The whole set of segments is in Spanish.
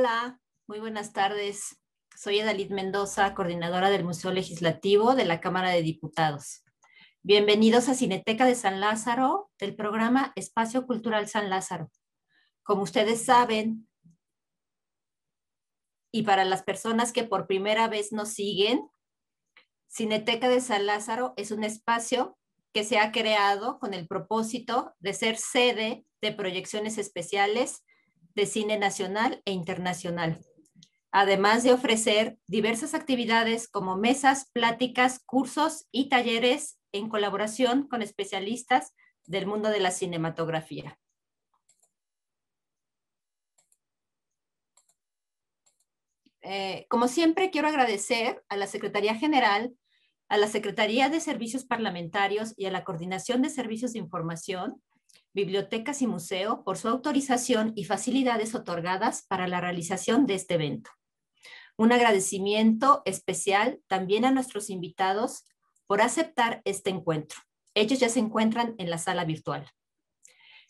Hola, muy buenas tardes. Soy Edalit Mendoza, coordinadora del Museo Legislativo de la Cámara de Diputados. Bienvenidos a Cineteca de San Lázaro, del programa Espacio Cultural San Lázaro. Como ustedes saben, y para las personas que por primera vez nos siguen, Cineteca de San Lázaro es un espacio que se ha creado con el propósito de ser sede de proyecciones especiales de cine nacional e internacional, además de ofrecer diversas actividades como mesas, pláticas, cursos y talleres en colaboración con especialistas del mundo de la cinematografía. Como siempre, quiero agradecer a la Secretaría General, a la Secretaría de Servicios Parlamentarios y a la Coordinación de Servicios de Información, Bibliotecas y Museo por su autorización y facilidades otorgadas para la realización de este evento. Un agradecimiento especial también a nuestros invitados por aceptar este encuentro. Ellos ya se encuentran en la sala virtual.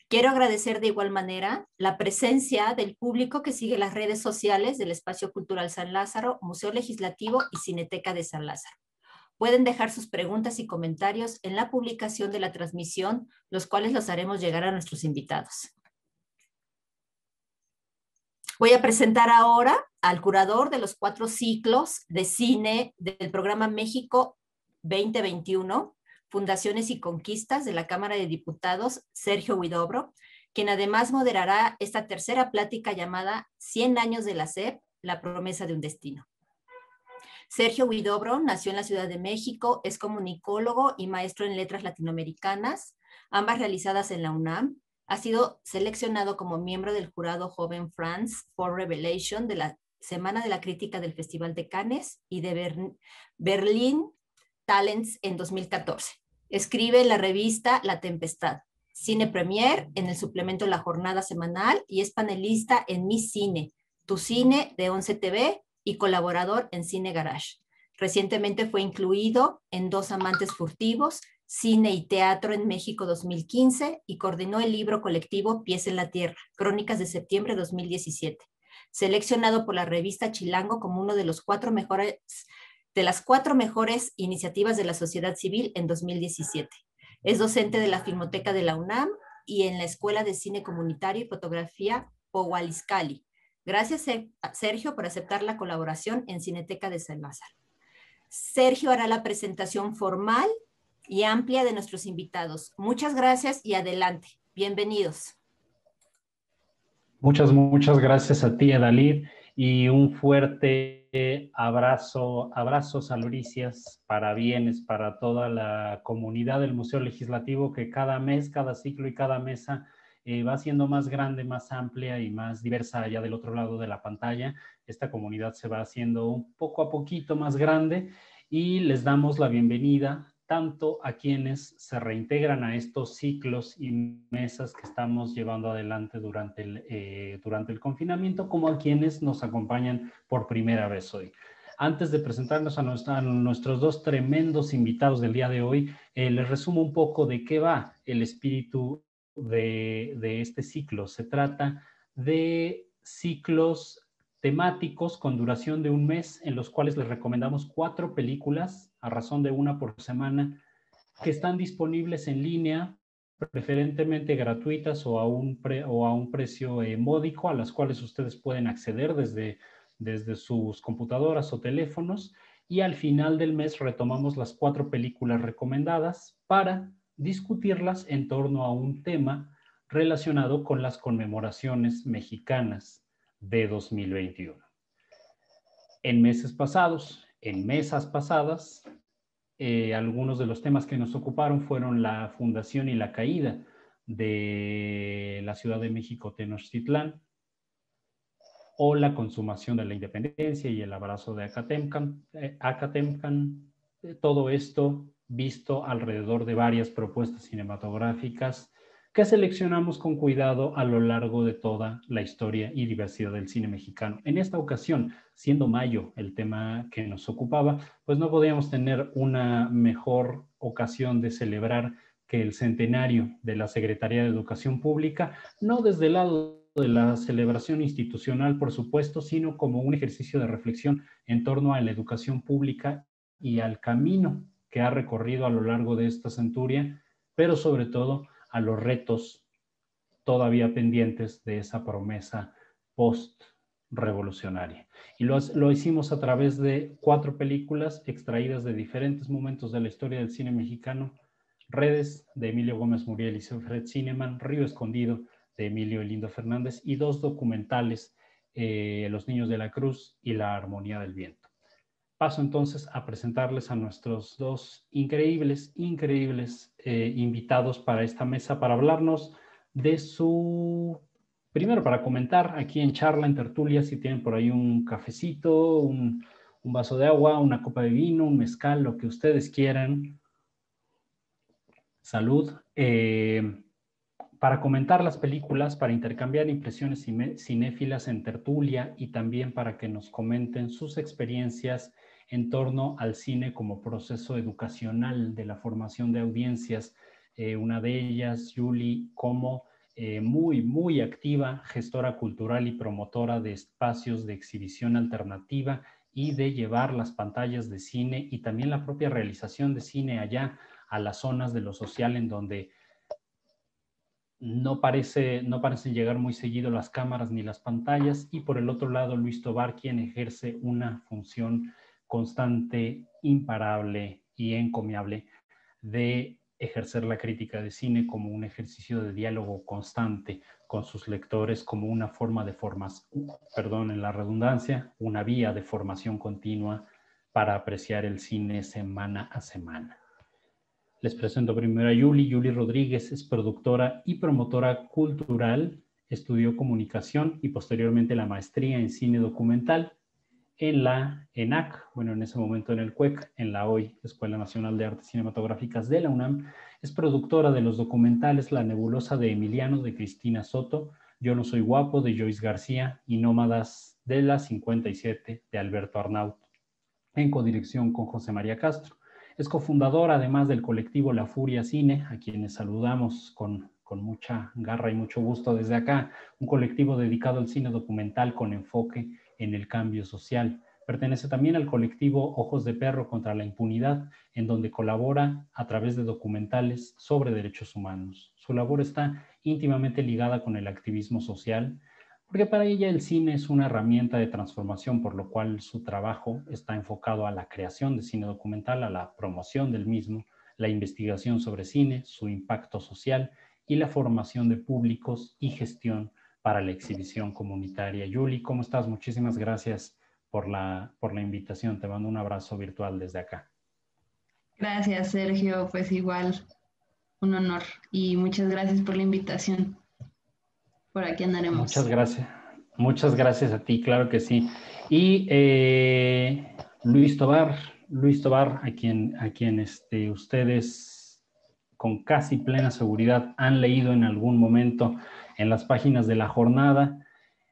Quiero agradecer de igual manera la presencia del público que sigue las redes sociales del Espacio Cultural San Lázaro, Museo Legislativo y Cineteca de San Lázaro. Pueden dejar sus preguntas y comentarios en la publicación de la transmisión, los cuales los haremos llegar a nuestros invitados. Voy a presentar ahora al curador de los 4 ciclos de cine del programa México 2021, Fundaciones y Conquistas de la Cámara de Diputados, Sergio Huidobro, quien además moderará esta tercera plática llamada 100 años de la SEP, la promesa de un destino. Sergio Huidobro nació en la Ciudad de México, es comunicólogo y maestro en letras latinoamericanas, ambas realizadas en la UNAM. Ha sido seleccionado como miembro del jurado Joven France for Revelation de la Semana de la Crítica del Festival de Cannes y de Berlín Talents en 2014. Escribe en la revista La Tempestad, Cine Premier en el suplemento La Jornada Semanal y es panelista en Mi Cine, Tu Cine de 11 TV y colaborador en Cine Garage. Recientemente fue incluido en Dos Amantes Furtivos, Cine y Teatro en México 2015 y coordinó el libro colectivo Pies en la Tierra, Crónicas de septiembre de 2017, seleccionado por la revista Chilango como uno de las 4 mejores iniciativas de la sociedad civil en 2017. Es docente de la Filmoteca de la UNAM y en la Escuela de Cine Comunitario y Fotografía Powaliscali. Gracias, Sergio, por aceptar la colaboración en Cineteca de San Lázaro. Sergio hará la presentación formal y amplia de nuestros invitados. Muchas gracias y adelante. Bienvenidos. Muchas gracias a ti, Edalit, y un fuerte abrazos albricias, parabienes para toda la comunidad del Museo Legislativo que cada mes, cada ciclo y cada mesa va siendo más grande, más amplia y más diversa allá del otro lado de la pantalla. Esta comunidad se va haciendo un poco a poquito más grande y les damos la bienvenida tanto a quienes se reintegran a estos ciclos y mesas que estamos llevando adelante durante el confinamiento, como a quienes nos acompañan por primera vez hoy. Antes de presentarnos a nuestros 2 tremendos invitados del día de hoy, les resumo un poco de qué va el espíritu de este ciclo. Se trata de ciclos temáticos con duración de un mes, en los cuales les recomendamos 4 películas, a razón de 1 por semana, que están disponibles en línea, preferentemente gratuitas o a un precio módico, a las cuales ustedes pueden acceder desde sus computadoras o teléfonos, y al final del mes retomamos las 4 películas recomendadas para discutirlas en torno a un tema relacionado con las conmemoraciones mexicanas de 2021. En mesas pasadas, algunos de los temas que nos ocuparon fueron la fundación y la caída de la Ciudad de México Tenochtitlán, o la consumación de la independencia y el abrazo de Acatemcan. Todo esto visto alrededor de varias propuestas cinematográficas que seleccionamos con cuidado a lo largo de toda la historia y diversidad del cine mexicano. En esta ocasión, siendo mayo el tema que nos ocupaba, pues no podíamos tener una mejor ocasión de celebrar que el centenario de la Secretaría de Educación Pública, no desde el lado de la celebración institucional, por supuesto, sino como un ejercicio de reflexión en torno a la educación pública y al camino que ha recorrido a lo largo de esta centuria, pero sobre todo a los retos todavía pendientes de esa promesa post-revolucionaria. Y lo hicimos a través de 4 películas extraídas de diferentes momentos de la historia del cine mexicano: Redes, de Emilio Gómez Muriel y Fred Zinnemann; Río Escondido, de Emilio Lindo Fernández; y 2 documentales, Los Niños de la Cruz y La Armonía del Viento. Paso entonces a presentarles a nuestros 2 increíbles invitados para esta mesa, para hablarnos de su... Primero, para comentar aquí en charla, en tertulia, si tienen por ahí un cafecito, un vaso de agua, una copa de vino, un mezcal, lo que ustedes quieran. Salud. Para comentar las películas, para intercambiar impresiones cinéfilas en tertulia, y también para que nos comenten sus experiencias en torno al cine como proceso educacional de la formación de audiencias. Una de ellas, Julie, como muy activa gestora cultural y promotora de espacios de exhibición alternativa y de llevar las pantallas de cine y también la propia realización de cine allá a las zonas de lo social en donde no parecen llegar muy seguido las cámaras ni las pantallas. Y por el otro lado, Luis Tobar, quien ejerce una función constante, imparable y encomiable de ejercer la crítica de cine como un ejercicio de diálogo constante con sus lectores, como una forma de formación, perdonen la redundancia, una vía de formación continua para apreciar el cine semana a semana. Les presento primero a Julie. Julie Rodríguez es productora y promotora cultural. Estudió comunicación y posteriormente la maestría en cine documental en la ENAC, bueno, en ese momento en el CUEC, en la hoy Escuela Nacional de Artes Cinematográficas de la UNAM. Es productora de los documentales La Nebulosa de Emiliano, de Cristina Soto; Yo no soy guapo, de Joyce García; y Nómadas de la 57, de Alberto Arnaut, en codirección con José María Castro. Es cofundadora, además, del colectivo La Furia Cine, a quienes saludamos con mucha garra y mucho gusto desde acá, un colectivo dedicado al cine documental con enfoque en el cambio social. Pertenece también al colectivo Ojos de Perro contra la Impunidad, en donde colabora a través de documentales sobre derechos humanos. Su labor está íntimamente ligada con el activismo social, porque para ella el cine es una herramienta de transformación, por lo cual su trabajo está enfocado a la creación de cine documental, a la promoción del mismo, la investigación sobre cine, su impacto social y la formación de públicos y gestión para la exhibición comunitaria. Julie, ¿cómo estás? Muchísimas gracias por la invitación. Te mando un abrazo virtual desde acá. Gracias, Sergio. Pues igual, un honor y muchas gracias por la invitación. Por aquí andaremos. Muchas gracias. Muchas gracias a ti, claro que sí. Y Luis Tobar, a quien ustedes con casi plena seguridad han leído en algún momento en las páginas de La Jornada.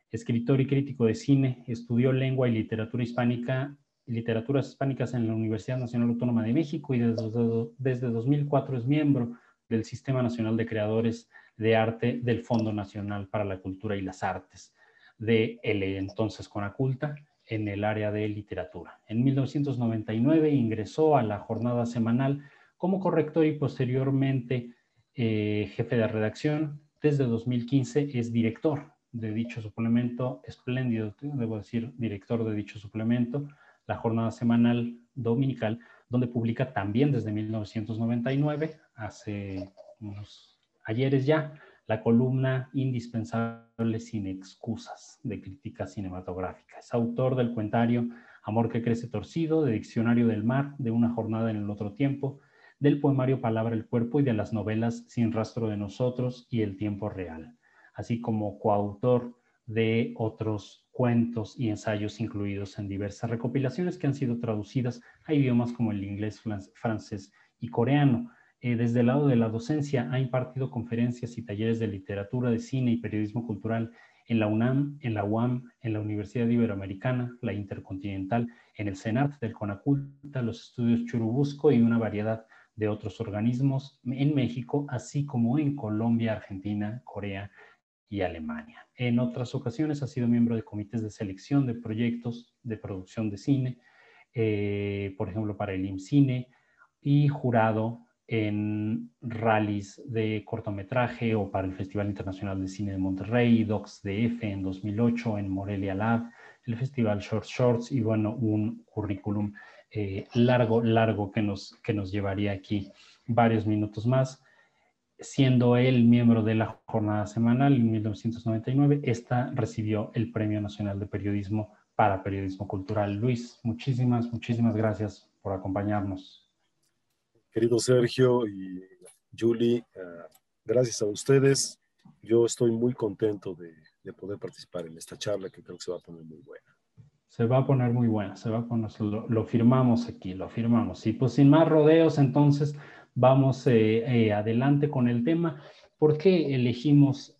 Escritor y crítico de cine, estudió lengua y literatura hispánica, literaturas hispánicas en la Universidad Nacional Autónoma de México, y desde 2004 es miembro del Sistema Nacional de Creadores de Arte del Fondo Nacional para la Cultura y las Artes, de el entonces Conaculta, en el área de literatura. En 1999 ingresó a La Jornada semanal como corrector y posteriormente jefe de redacción. Desde 2015 es director de dicho suplemento, espléndido, debo decir, director de dicho suplemento, La Jornada semanal dominical, donde publica también desde 1999, hace unos ayeres ya, la columna indispensable Sin Excusas, de crítica cinematográfica. Es autor del cuentario Amor que crece torcido, de Diccionario del Mar, de Una jornada en el otro tiempo, del poemario Palabra el cuerpo y de las novelas Sin rastro de nosotros y El tiempo real, así como coautor de otros cuentos y ensayos incluidos en diversas recopilaciones que han sido traducidas a idiomas como el inglés, francés y coreano. Desde el lado de la docencia ha impartido conferencias y talleres de literatura, de cine y periodismo cultural en la UNAM, en la UAM, en la Universidad Iberoamericana, la Intercontinental, en el CENART del Conaculta, los estudios Churubusco y una variedad de otros organismos en México, así como en Colombia, Argentina, Corea y Alemania. En otras ocasiones ha sido miembro de comités de selección de proyectos de producción de cine, por ejemplo para el IMCINE, y jurado en rallies de cortometraje o para el Festival Internacional de Cine de Monterrey, DocsDF en 2008, en Morelia Lab, el Festival Short Shorts, y bueno, un currículum largo que nos llevaría aquí varios minutos más. Siendo él miembro de la Jornada Semanal en 1999, esta recibió el Premio Nacional de Periodismo para Periodismo Cultural. Luis, muchísimas gracias por acompañarnos. Querido Sergio y Julie, gracias a ustedes. Yo estoy muy contento de poder participar en esta charla que creo que se va a poner muy buena. Se va a poner muy buena, lo firmamos aquí, lo firmamos. Y pues sin más rodeos, entonces vamos adelante con el tema. ¿Por qué elegimos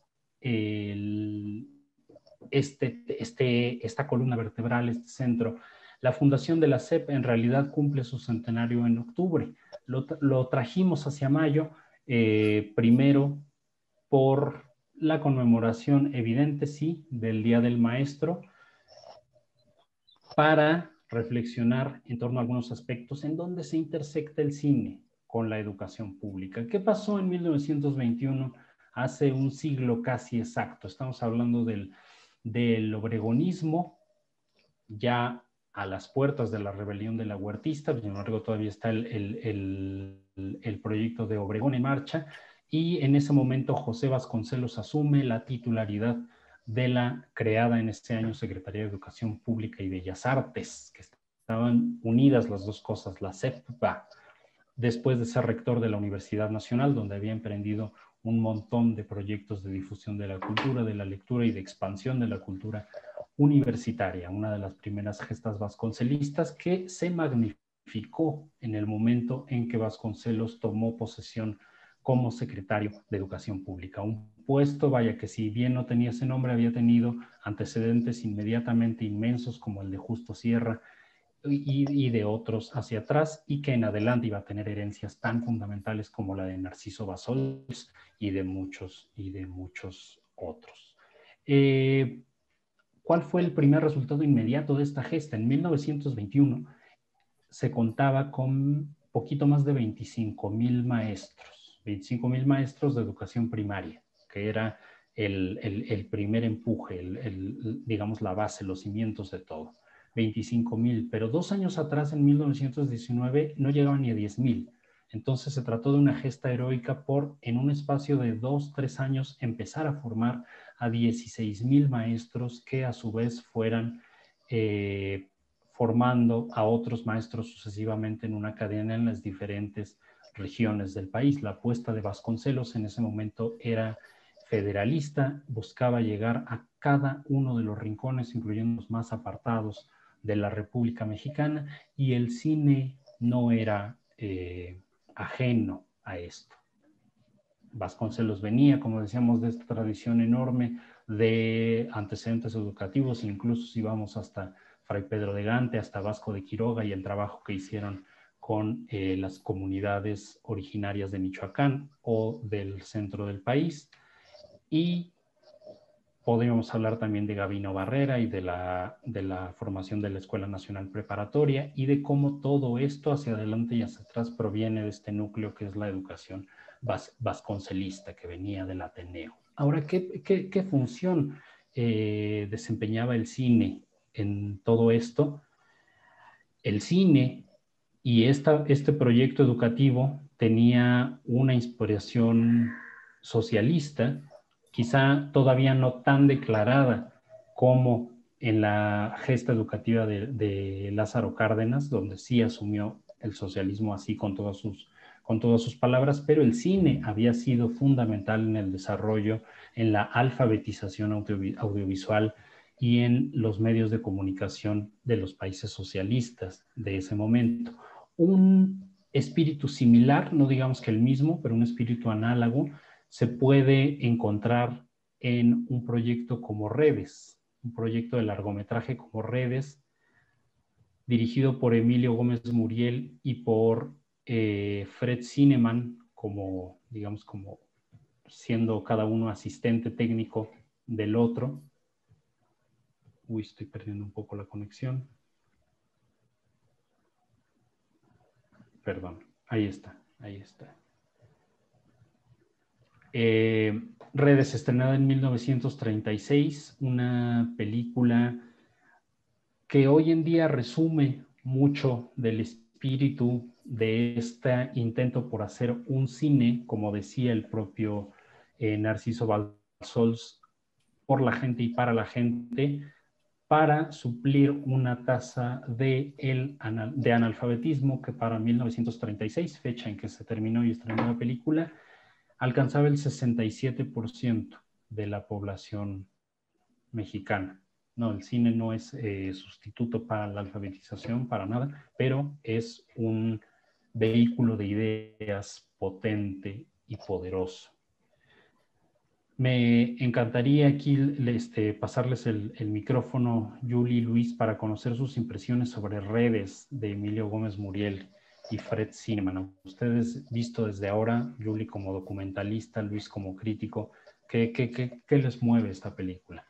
esta columna vertebral, este centro? La fundación de la SEP en realidad cumple su centenario en octubre. Lo trajimos hacia mayo, primero por la conmemoración evidente, sí, del Día del Maestro, para reflexionar en torno a algunos aspectos en donde se intersecta el cine con la educación pública. ¿Qué pasó en 1921? Hace un siglo casi exacto. Estamos hablando del obregonismo, ya a las puertas de la rebelión de la Huertista. Sin embargo, todavía está el proyecto de Obregón en marcha, y en ese momento José Vasconcelos asume la titularidad de la creada en este año Secretaría de Educación Pública y Bellas Artes, que estaban unidas las dos cosas, la SEPBA, después de ser rector de la Universidad Nacional, donde había emprendido un montón de proyectos de difusión de la cultura, de la lectura y de expansión de la cultura universitaria, una de las primeras gestas vasconcelistas que se magnificó en el momento en que Vasconcelos tomó posesión como secretario de Educación Pública. Un puesto, vaya, que si bien no tenía ese nombre, había tenido antecedentes inmediatamente inmensos como el de Justo Sierra y de otros hacia atrás, y que en adelante iba a tener herencias tan fundamentales como la de Narciso Bassols y de muchos otros. ¿Cuál fue el primer resultado inmediato de esta gesta? En 1921 se contaba con poquito más de 25,000 maestros, 25,000 maestros de educación primaria, que era el primer empuje, digamos la base, los cimientos de todo. 25,000, pero 2 años atrás, en 1919, no llegaban ni a 10,000. Entonces se trató de una gesta heroica por, en un espacio de 2, 3 años, empezar a formar a 16,000 maestros que a su vez fueran formando a otros maestros sucesivamente en una cadena en las diferentes regiones del país. La apuesta de Vasconcelos en ese momento era federalista, buscaba llegar a cada uno de los rincones, incluyendo los más apartados de la República Mexicana, y el cine no era ajeno a esto. Vasconcelos venía, como decíamos, de esta tradición enorme de antecedentes educativos, incluso si vamos hasta Fray Pedro de Gante, hasta Vasco de Quiroga y el trabajo que hicieron con las comunidades originarias de Michoacán o del centro del país. Y podríamos hablar también de Gabino Barrera y de la formación de la Escuela Nacional Preparatoria, y de cómo todo esto hacia adelante y hacia atrás proviene de este núcleo que es la educación vasconcelista que venía del Ateneo. Ahora, ¿qué función desempeñaba el cine en todo esto? El cine y este proyecto educativo tenía una inspiración socialista, quizá todavía no tan declarada como en la gesta educativa de Lázaro Cárdenas, donde sí asumió el socialismo así con todas sus palabras, pero el cine había sido fundamental en el desarrollo, en la alfabetización audiovisual y en los medios de comunicación de los países socialistas de ese momento. Un espíritu similar, no digamos que el mismo, pero un espíritu análogo, se puede encontrar en un proyecto como Redes, un proyecto de largometraje como Redes, dirigido por Emilio Gómez Muriel y por Fred Zinnemann, como siendo cada uno asistente técnico del otro. Uy, estoy perdiendo un poco la conexión. Perdón, ahí está, ahí está. Redes, estrenada en 1936, una película que hoy en día resume mucho del espíritu de este intento por hacer un cine, como decía el propio Narciso Balsols, por la gente y para la gente, para suplir una tasa de analfabetismo que para 1936, fecha en que se terminó y estrenó la película, alcanzaba el 67% de la población mexicana. No, el cine no es sustituto para la alfabetización, para nada, pero es un vehículo de ideas potente y poderoso. Me encantaría aquí pasarles el micrófono, Julie y Luis, para conocer sus impresiones sobre Redes de Emilio Gómez Muriel y Fred Zinnemann. Ustedes, visto desde ahora, Julie como documentalista, Luis como crítico, ¿qué les mueve esta película?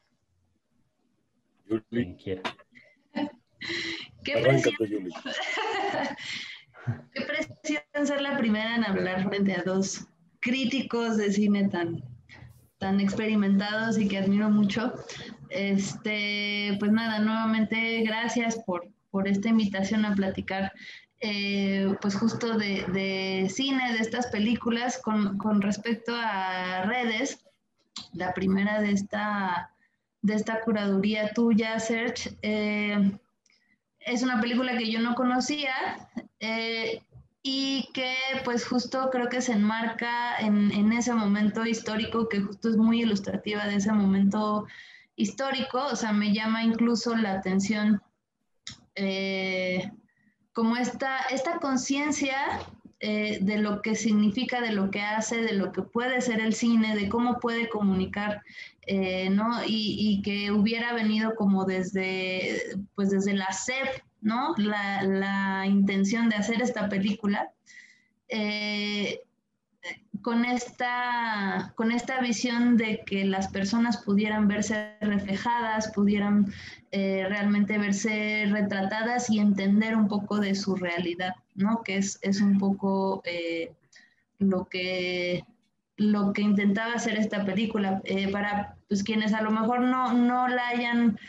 Julie. Quien quiera. Qué Arráncate, presión. Julie. Qué presión ser la primera en hablar frente a dos críticos de cine tan experimentados y que admiro mucho. Pues nada, nuevamente gracias por esta invitación a platicar pues justo de cine, de estas películas con respecto a Redes, la primera de esta curaduría tuya, Serge. Es una película que yo no conocía y que pues justo creo que se enmarca en ese momento histórico, que justo es muy ilustrativa de ese momento histórico. O sea, me llama incluso la atención como esta conciencia de lo que significa, de lo que hace, de lo que puede ser el cine, de cómo puede comunicar, ¿no? Y que hubiera venido como desde la SEP, ¿no? La intención de hacer esta película. Con esta visión de que las personas pudieran verse reflejadas, pudieran realmente verse retratadas y entender un poco de su realidad, ¿no? Que es un poco lo que intentaba hacer esta película. Para pues, quienes a lo mejor no la hayan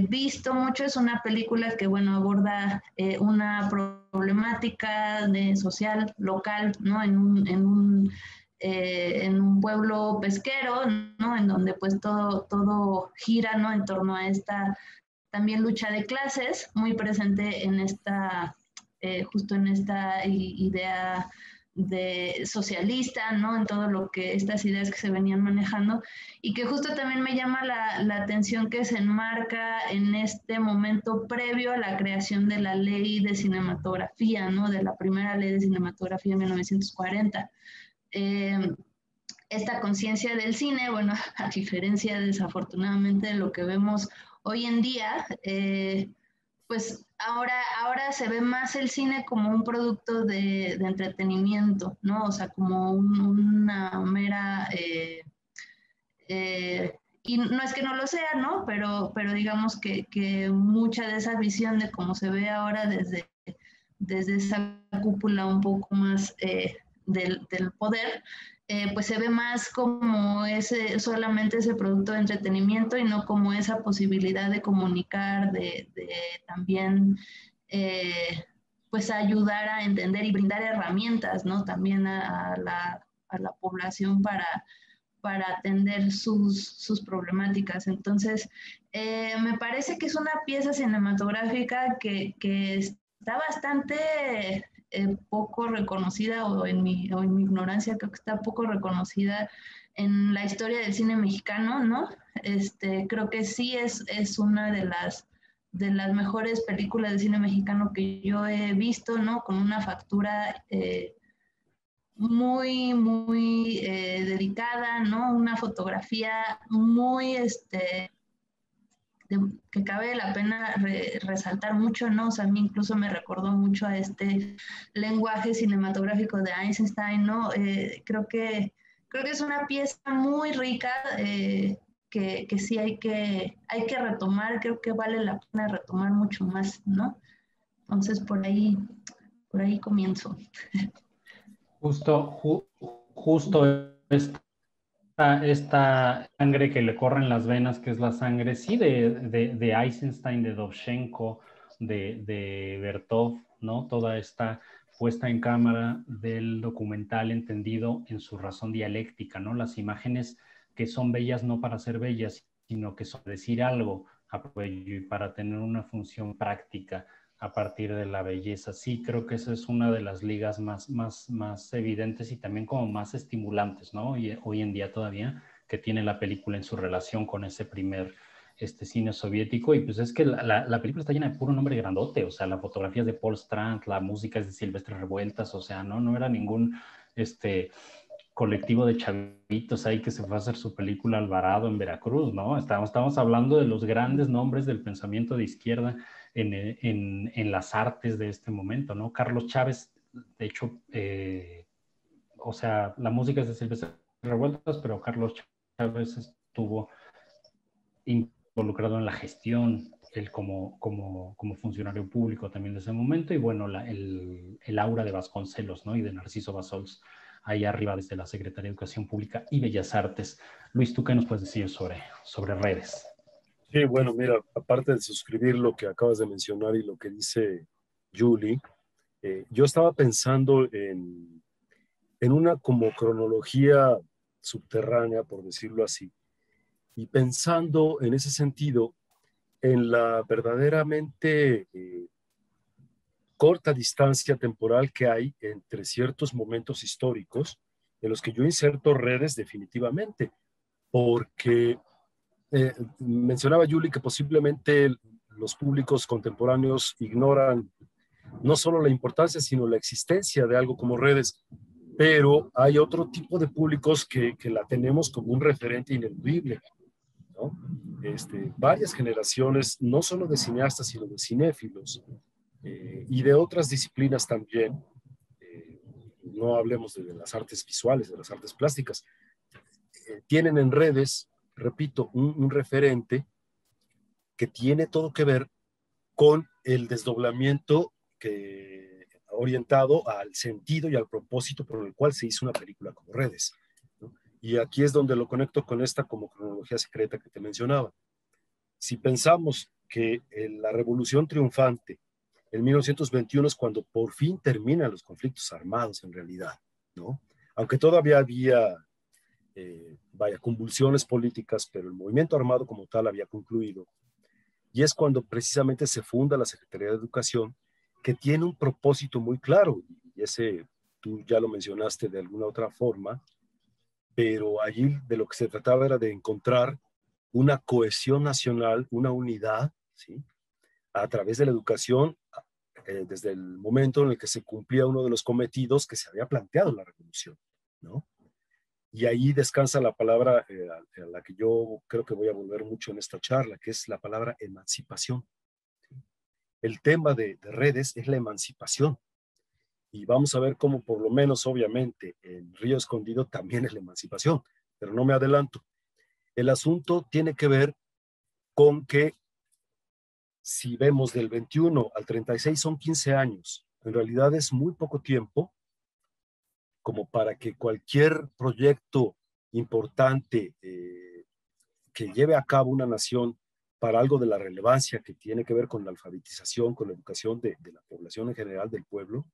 visto mucho, es una película que, bueno, aborda una problemática social, local, ¿no? En un pueblo pesquero, ¿no? En donde pues todo gira, ¿no? En torno a esta también lucha de clases, muy presente en justo en esta idea de socialista, ¿no? En todo lo que estas ideas que se venían manejando, y que justo también me llama la atención que se enmarca en este momento previo a la creación de la ley de cinematografía, ¿no? De la primera ley de cinematografía en 1940. Esta conciencia del cine, bueno, a diferencia desafortunadamente de lo que vemos hoy en día, pues ahora se ve más el cine como un producto de entretenimiento, ¿no? O sea, como una mera... y no es que no lo sea, ¿no? Pero digamos que mucha de esa visión de cómo se ve ahora desde esa cúpula un poco más del poder, pues se ve más como solamente ese producto de entretenimiento y no como esa posibilidad de comunicar, de también pues ayudar a entender y brindar herramientas, ¿no? También a la población para atender sus problemáticas. Entonces, me parece que es una pieza cinematográfica que está bastante poco reconocida, o en mi ignorancia creo que está poco reconocida en la historia del cine mexicano, ¿no? Creo que sí es una de las mejores películas de cine mexicano que yo he visto, ¿no? Con una factura muy, muy dedicada, ¿no? Una fotografía muy, que cabe la pena resaltar mucho, ¿no? O sea, a mí incluso me recordó mucho a este lenguaje cinematográfico de Eisenstein, ¿no? Creo que es una pieza muy rica, que sí hay que retomar, creo que vale la pena retomar mucho más, ¿no? Entonces por ahí comienzo. Justo esta sangre que le corre en las venas, que es la sangre, sí, de Eisenstein, de Dovzhenko, de Bertov, ¿no? Toda esta puesta en cámara del documental entendido en su razón dialéctica, ¿no? Las imágenes que son bellas no para ser bellas, sino que son decir algo y para tener una función práctica a partir de la belleza. Sí, creo que esa es una de las ligas más evidentes y también como más estimulantes, ¿no? Y hoy en día todavía, que tiene la película en su relación con ese primer cine soviético. Y pues es que la película está llena de puro nombre grandote, o sea, la fotografía es de Paul Strand, la música es de Silvestre Revueltas, o sea, no era ningún colectivo de chavitos ahí que se fue a hacer su película Alvarado en Veracruz, ¿no? Estamos hablando de los grandes nombres del pensamiento de izquierda en las artes de este momento, ¿no? Carlos Chávez, de hecho, o sea, la música es de Silvestre Revueltas, pero Carlos Chávez estuvo involucrado en la gestión, él como funcionario público también de ese momento, y bueno, el aura de Vasconcelos, ¿no? Y de Narciso Bassols, ahí arriba desde la Secretaría de Educación Pública y Bellas Artes. Luis, ¿tú qué nos puedes decir sobre redes? Sí, bueno, mira, aparte de suscribir lo que acabas de mencionar y lo que dice Julie, yo estaba pensando en una como cronología subterránea, por decirlo así, y pensando en ese sentido en la verdaderamente corta distancia temporal que hay entre ciertos momentos históricos en los que yo inserto redes definitivamente, porque mencionaba Julie que posiblemente los públicos contemporáneos ignoran no solo la importancia, sino la existencia de algo como redes, pero hay otro tipo de públicos que la tenemos como un referente ineludible, ¿no? Varias generaciones, no solo de cineastas, sino de cinéfilos y de otras disciplinas también, no hablemos de las artes visuales, de las artes plásticas, tienen en redes, repito, un referente que tiene todo que ver con el desdoblamiento orientado al sentido y al propósito por el cual se hizo una película como Redes, ¿no? Y aquí es donde lo conecto con esta como cronología secreta que te mencionaba. Si pensamos que la revolución triunfante en 1921 es cuando por fin terminan los conflictos armados en realidad, ¿no? Aunque todavía había, convulsiones políticas, pero el movimiento armado como tal había concluido. Y es cuando precisamente se funda la Secretaría de Educación, que tiene un propósito muy claro, y ese tú ya lo mencionaste de alguna otra forma, pero allí de lo que se trataba era de encontrar una cohesión nacional, una unidad, ¿sí? A través de la educación, desde el momento en el que se cumplía uno de los cometidos que se había planteado en la revolución, ¿no? Y ahí descansa la palabra a la que yo creo que voy a volver mucho en esta charla, que es la palabra emancipación. El tema de redes es la emancipación. Y vamos a ver cómo por lo menos, obviamente, en Río Escondido también es la emancipación, pero no me adelanto. El asunto tiene que ver con que si vemos del 21 al 36 son 15 años. En realidad es muy poco tiempo como para que cualquier proyecto importante que lleve a cabo una nación para algo de la relevancia que tiene que ver con la alfabetización, con la educación de la población en general, del pueblo,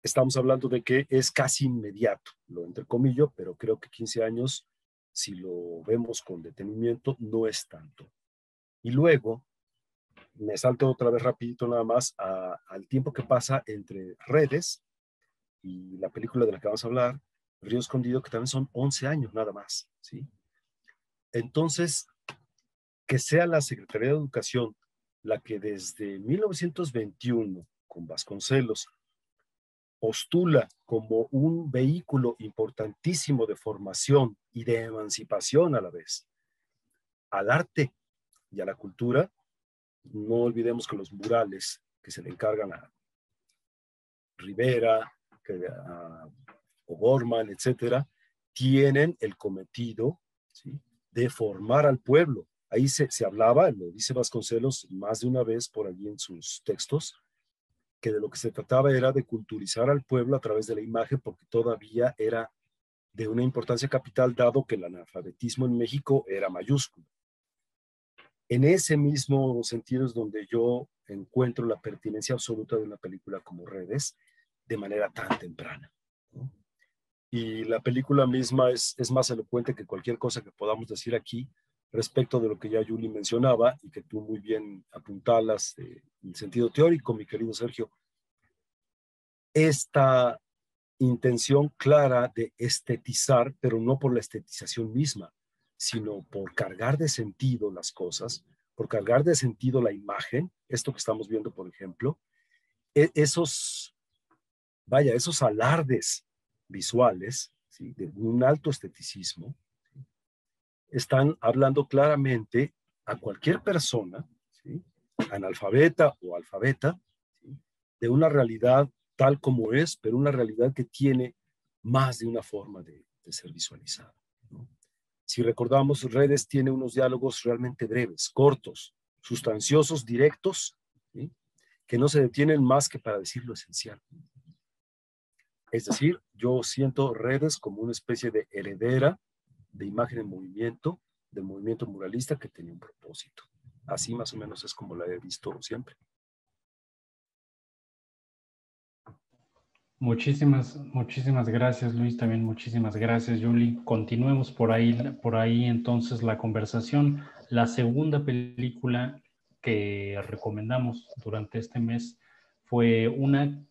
estamos hablando de que es casi inmediato, lo entrecomillo, pero creo que 15 años, si lo vemos con detenimiento, no es tanto. Y luego, me salto otra vez rapidito nada más al tiempo que pasa entre Redes y la película de la que vamos a hablar, Río Escondido, que también son 11 años nada más, ¿sí? Entonces, que sea la Secretaría de Educación la que desde 1921, con Vasconcelos, postula como un vehículo importantísimo de formación y de emancipación a la vez al arte y a la cultura. No olvidemos que los murales que se le encargan a Rivera, a O'Gorman, etcétera, tienen el cometido ¿sí? De formar al pueblo. Ahí se hablaba, lo dice Vasconcelos más de una vez por allí en sus textos, que de lo que se trataba era de culturizar al pueblo a través de la imagen, porque todavía era de una importancia capital, dado que el analfabetismo en México era mayúsculo. En ese mismo sentido es donde yo encuentro la pertinencia absoluta de una película como Redes de manera tan temprana, ¿no? Y la película misma es más elocuente que cualquier cosa que podamos decir aquí respecto de lo que ya Yuli mencionaba y que tú muy bien apuntalas en el sentido teórico, mi querido Sergio. Esta intención clara de estetizar, pero no por la estetización misma, sino por cargar de sentido las cosas, por cargar de sentido la imagen, esto que estamos viendo, por ejemplo, esos alardes visuales, ¿sí? De un alto esteticismo, ¿sí? Están hablando claramente a cualquier persona, ¿sí? Analfabeta o alfabeta, ¿sí? De una realidad tal como es, pero una realidad que tiene más de una forma de ser visualizada, ¿no? Si recordamos, Redes tiene unos diálogos realmente breves, cortos, sustanciosos, directos, ¿sí? Que no se detienen más que para decir lo esencial. Es decir, yo siento Redes como una especie de heredera de imagen en movimiento, del movimiento muralista que tenía un propósito. Así más o menos es como la he visto siempre. Muchísimas gracias, Luis. También muchísimas gracias, Julie. Continuemos por ahí entonces la conversación. La segunda película que recomendamos durante este mes fue una,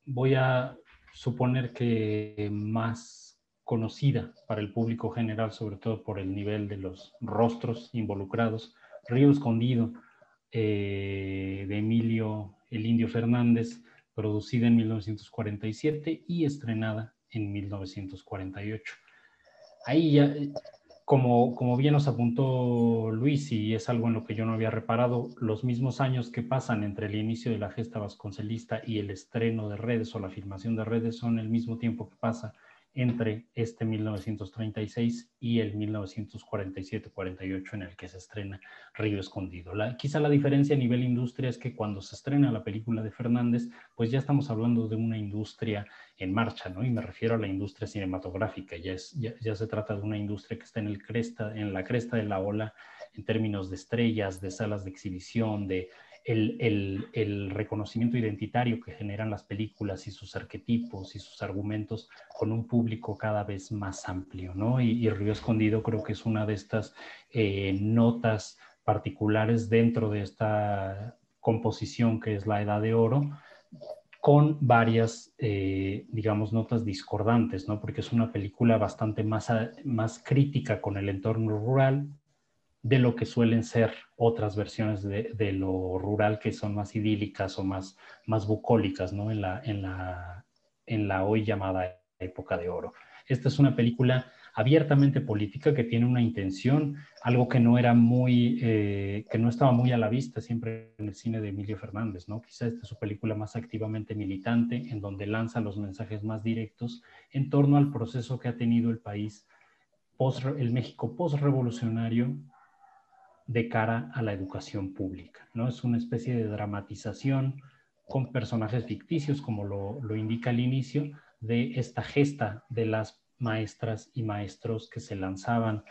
voy a suponer que más conocida para el público general, sobre todo por el nivel de los rostros involucrados, Río Escondido, de Emilio el Indio Fernández, producida en 1947 y estrenada en 1948. Ahí ya, como bien nos apuntó Luis, y es algo en lo que yo no había reparado, los mismos años que pasan entre el inicio de la gesta vasconcelista y el estreno de Redes o la filmación de Redes son el mismo tiempo que pasa entre este 1936 y el 1947-48 en el que se estrena Río Escondido. Quizá la diferencia a nivel industria es que cuando se estrena la película de Fernández, pues ya estamos hablando de una industria en marcha, ¿no? Y me refiero a la industria cinematográfica. Ya se trata de una industria que está en la cresta de la ola en términos de estrellas, de salas de exhibición, de el reconocimiento identitario que generan las películas y sus arquetipos y sus argumentos con un público cada vez más amplio, ¿no? Y Río Escondido creo que es una de estas notas particulares dentro de esta composición que es la Edad de Oro, con varias, digamos, notas discordantes, ¿no? Porque es una película bastante más crítica con el entorno rural de lo que suelen ser otras versiones de lo rural que son más idílicas o más bucólicas, ¿no? En la hoy llamada época de oro. Esta es una película abiertamente política que tiene una intención, algo que no era que no estaba muy a la vista siempre en el cine de Emilio Fernández, ¿no? Quizá esta es su película más activamente militante, en donde lanza los mensajes más directos en torno al proceso que ha tenido el país, el México postrevolucionario, de cara a la educación pública, ¿no? Es una especie de dramatización con personajes ficticios, como lo indica al inicio, de esta gesta de las maestras y maestros que se lanzaban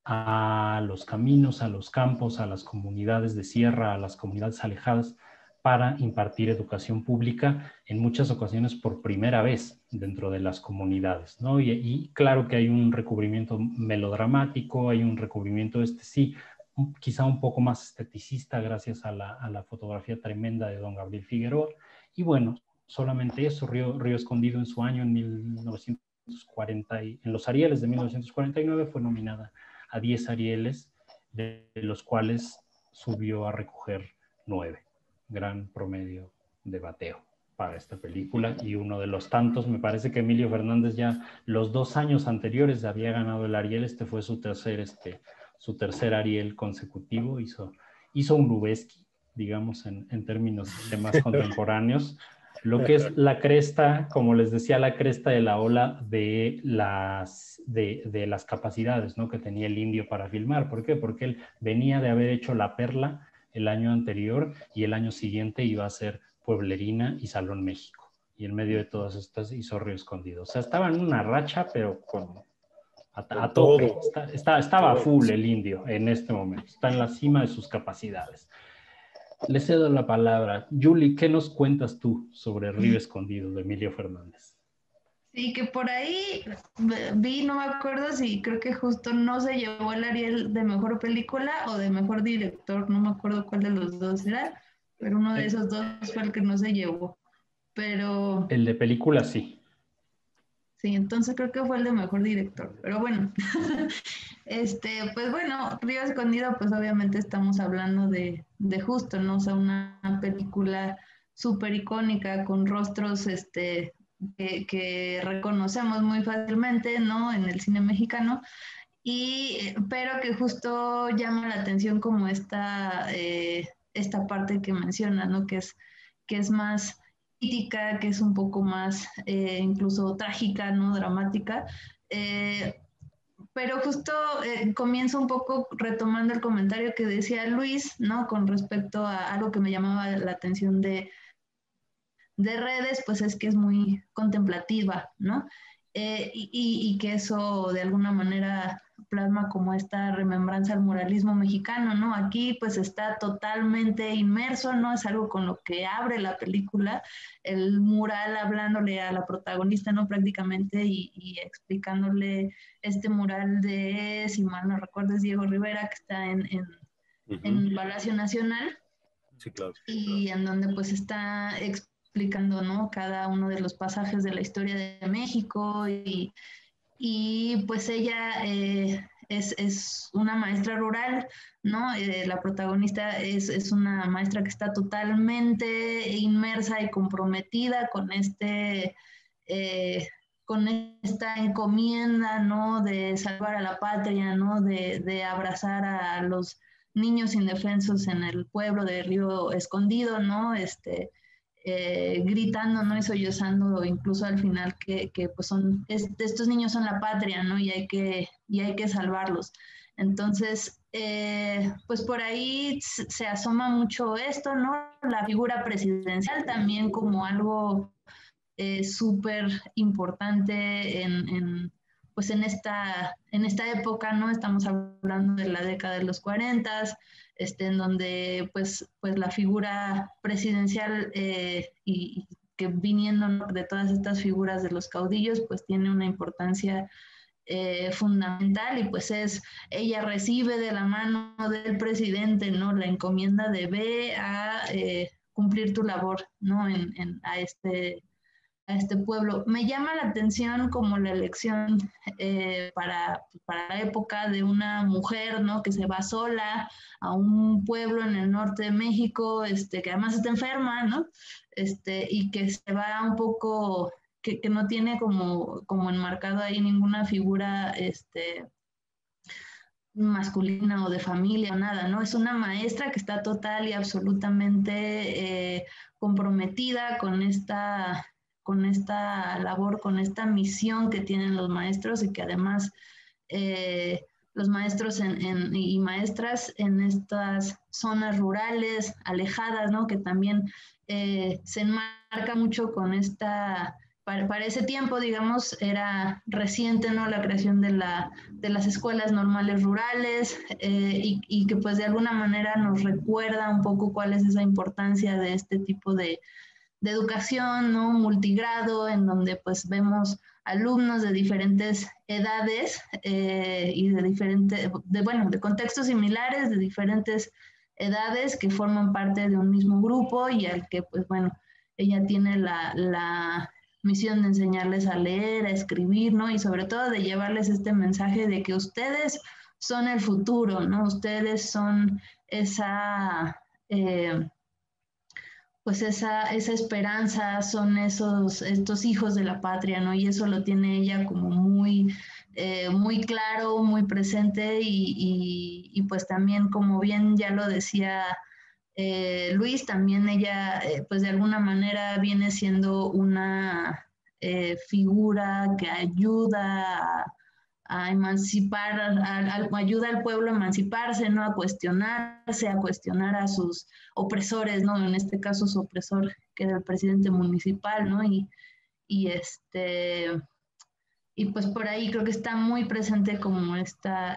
a los caminos, a los campos, a las comunidades de sierra, a las comunidades alejadas, para impartir educación pública, en muchas ocasiones por primera vez dentro de las comunidades, ¿no? Y claro que hay un recubrimiento melodramático, hay un recubrimiento, sí, quizá un poco más esteticista gracias a la fotografía tremenda de don Gabriel Figueroa. Y bueno, solamente eso, Río Escondido en su año, en 1940, en los Arieles de 1949, fue nominada a 10 Arieles, de los cuales subió a recoger 9. Gran promedio de bateo para esta película, y uno de los tantos, me parece que Emilio Fernández ya los 2 años anteriores había ganado el Ariel. Este fue su tercer Ariel consecutivo. Hizo un Lubezki, digamos, en términos de más contemporáneos, Lo que es la cresta, como les decía, la cresta de la ola de las capacidades, ¿no?, que tenía el indio para filmar. ¿Por qué? Porque él venía de haber hecho La Perla el año anterior y el año siguiente iba a ser Pueblerina y Salón México. Y en medio de todas estas hizo Río Escondido. O sea, estaba en una racha, pero a tope. Estaba full el indio en este momento. Está en la cima de sus capacidades. Le cedo la palabra. Julie, ¿qué nos cuentas tú sobre Río Escondido de Emilio Fernández? Sí, que por ahí vi, no me acuerdo si creo que justo no se llevó el Ariel de mejor película o de mejor director, no me acuerdo cuál de los dos era, pero uno de esos dos fue el que no se llevó. Pero el de película sí. Sí, entonces creo que fue el de mejor director. Pero bueno, pues bueno, Río Escondido, pues obviamente estamos hablando de justo, ¿no? O sea, una película súper icónica con rostros que reconocemos muy fácilmente, ¿no? En el cine mexicano. Pero que justo llama la atención como esta parte que menciona, ¿no? Que es más crítica, que es un poco más incluso trágica, ¿no? Dramática. Pero justo comienzo un poco retomando el comentario que decía Luis, ¿no? Con respecto a algo que me llamaba la atención de redes, pues es que es muy contemplativa, ¿no? Y que eso de alguna manera plasma como esta remembranza al muralismo mexicano, ¿no? Aquí pues está totalmente inmerso, ¿no? Es algo con lo que abre la película, el mural hablándole a la protagonista, ¿no? Prácticamente y explicándole este mural de, si mal no recuerdo, es Diego Rivera, que está en Palacio Nacional. Sí, claro. Y en donde pues está explicando, ¿no? Cada uno de los pasajes de la historia de México y pues ella es una maestra rural, ¿no? La protagonista es una maestra que está totalmente inmersa y comprometida con esta encomienda, ¿no? De salvar a la patria, ¿no? De abrazar a los niños indefensos en el pueblo de Río Escondido, ¿no? Gritando, ¿no? Y sollozando incluso al final que pues estos niños son la patria, ¿no? Y hay que salvarlos. Entonces, pues por ahí se asoma mucho esto, ¿no? La figura presidencial también como algo súper importante pues en esta época, ¿no? Estamos hablando de la década de los 40, en donde pues la figura presidencial y que viniendo, ¿no?, de todas estas figuras de los caudillos, pues tiene una importancia fundamental y pues ella recibe de la mano del presidente, ¿no?, la encomienda de ve a cumplir tu labor, ¿no?, a este pueblo. Me llama la atención como la elección para la época de una mujer, ¿no?, que se va sola a un pueblo en el norte de México, que además está enferma, ¿no? Y que se va un poco, que no tiene como enmarcado ahí ninguna figura masculina o de familia o nada, ¿no? Es una maestra que está total y absolutamente comprometida con esta labor, con esta misión que tienen los maestros y que además los maestros y maestras en estas zonas rurales, alejadas, ¿no? Que también se enmarca mucho con esta... Para ese tiempo, digamos, era reciente, ¿no?, la creación de las escuelas normales rurales y que pues de alguna manera nos recuerda un poco cuál es esa importancia de este tipo de educación, ¿no?, multigrado, en donde pues vemos alumnos de diferentes edades y de contextos similares, de diferentes edades que forman parte de un mismo grupo y al que pues bueno, ella tiene la misión de enseñarles a leer, a escribir, ¿no? Y sobre todo de llevarles este mensaje de que ustedes son el futuro, ¿no? Ustedes son esa esperanza, son estos hijos de la patria, ¿no? Y eso lo tiene ella como muy claro, muy presente y pues también, como bien ya lo decía Luis también, ella pues de alguna manera viene siendo una figura que ayuda a emancipar, ayuda al pueblo a emanciparse, ¿no? A cuestionar a sus opresores, ¿no? En este caso su opresor, que era el presidente municipal, ¿no? Y y pues por ahí creo que está muy presente como esta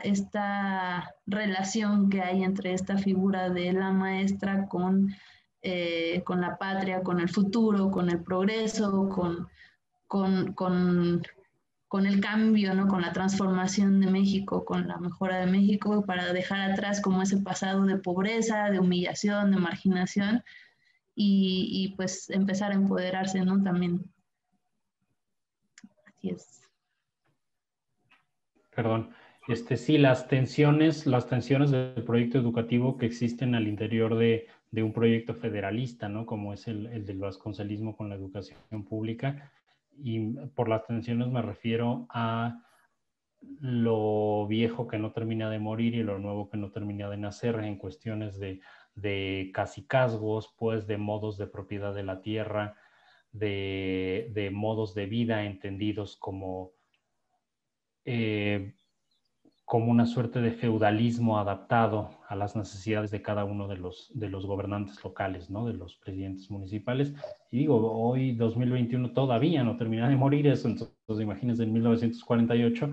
relación que hay entre esta figura de la maestra con la patria, con el futuro, con el progreso, con, con, con el cambio, ¿no? Con la transformación de México, con la mejora de México, para dejar atrás como ese pasado de pobreza, de humillación, de marginación, y pues empezar a empoderarse, ¿no? También. Así es. Perdón. Sí, las tensiones del proyecto educativo que existen al interior de un proyecto federalista, ¿no? Como es el del vasconcelismo con la educación pública. Y por las tensiones me refiero a lo viejo que no termina de morir y lo nuevo que no termina de nacer en cuestiones de cacicazgos, pues de modos de propiedad de la tierra, de modos de vida entendidos como una suerte de feudalismo adaptado a las necesidades de cada uno de los gobernantes locales, ¿no? De los presidentes municipales. Y digo, hoy 2021 todavía no termina de morir eso, entonces imagínense en 1948,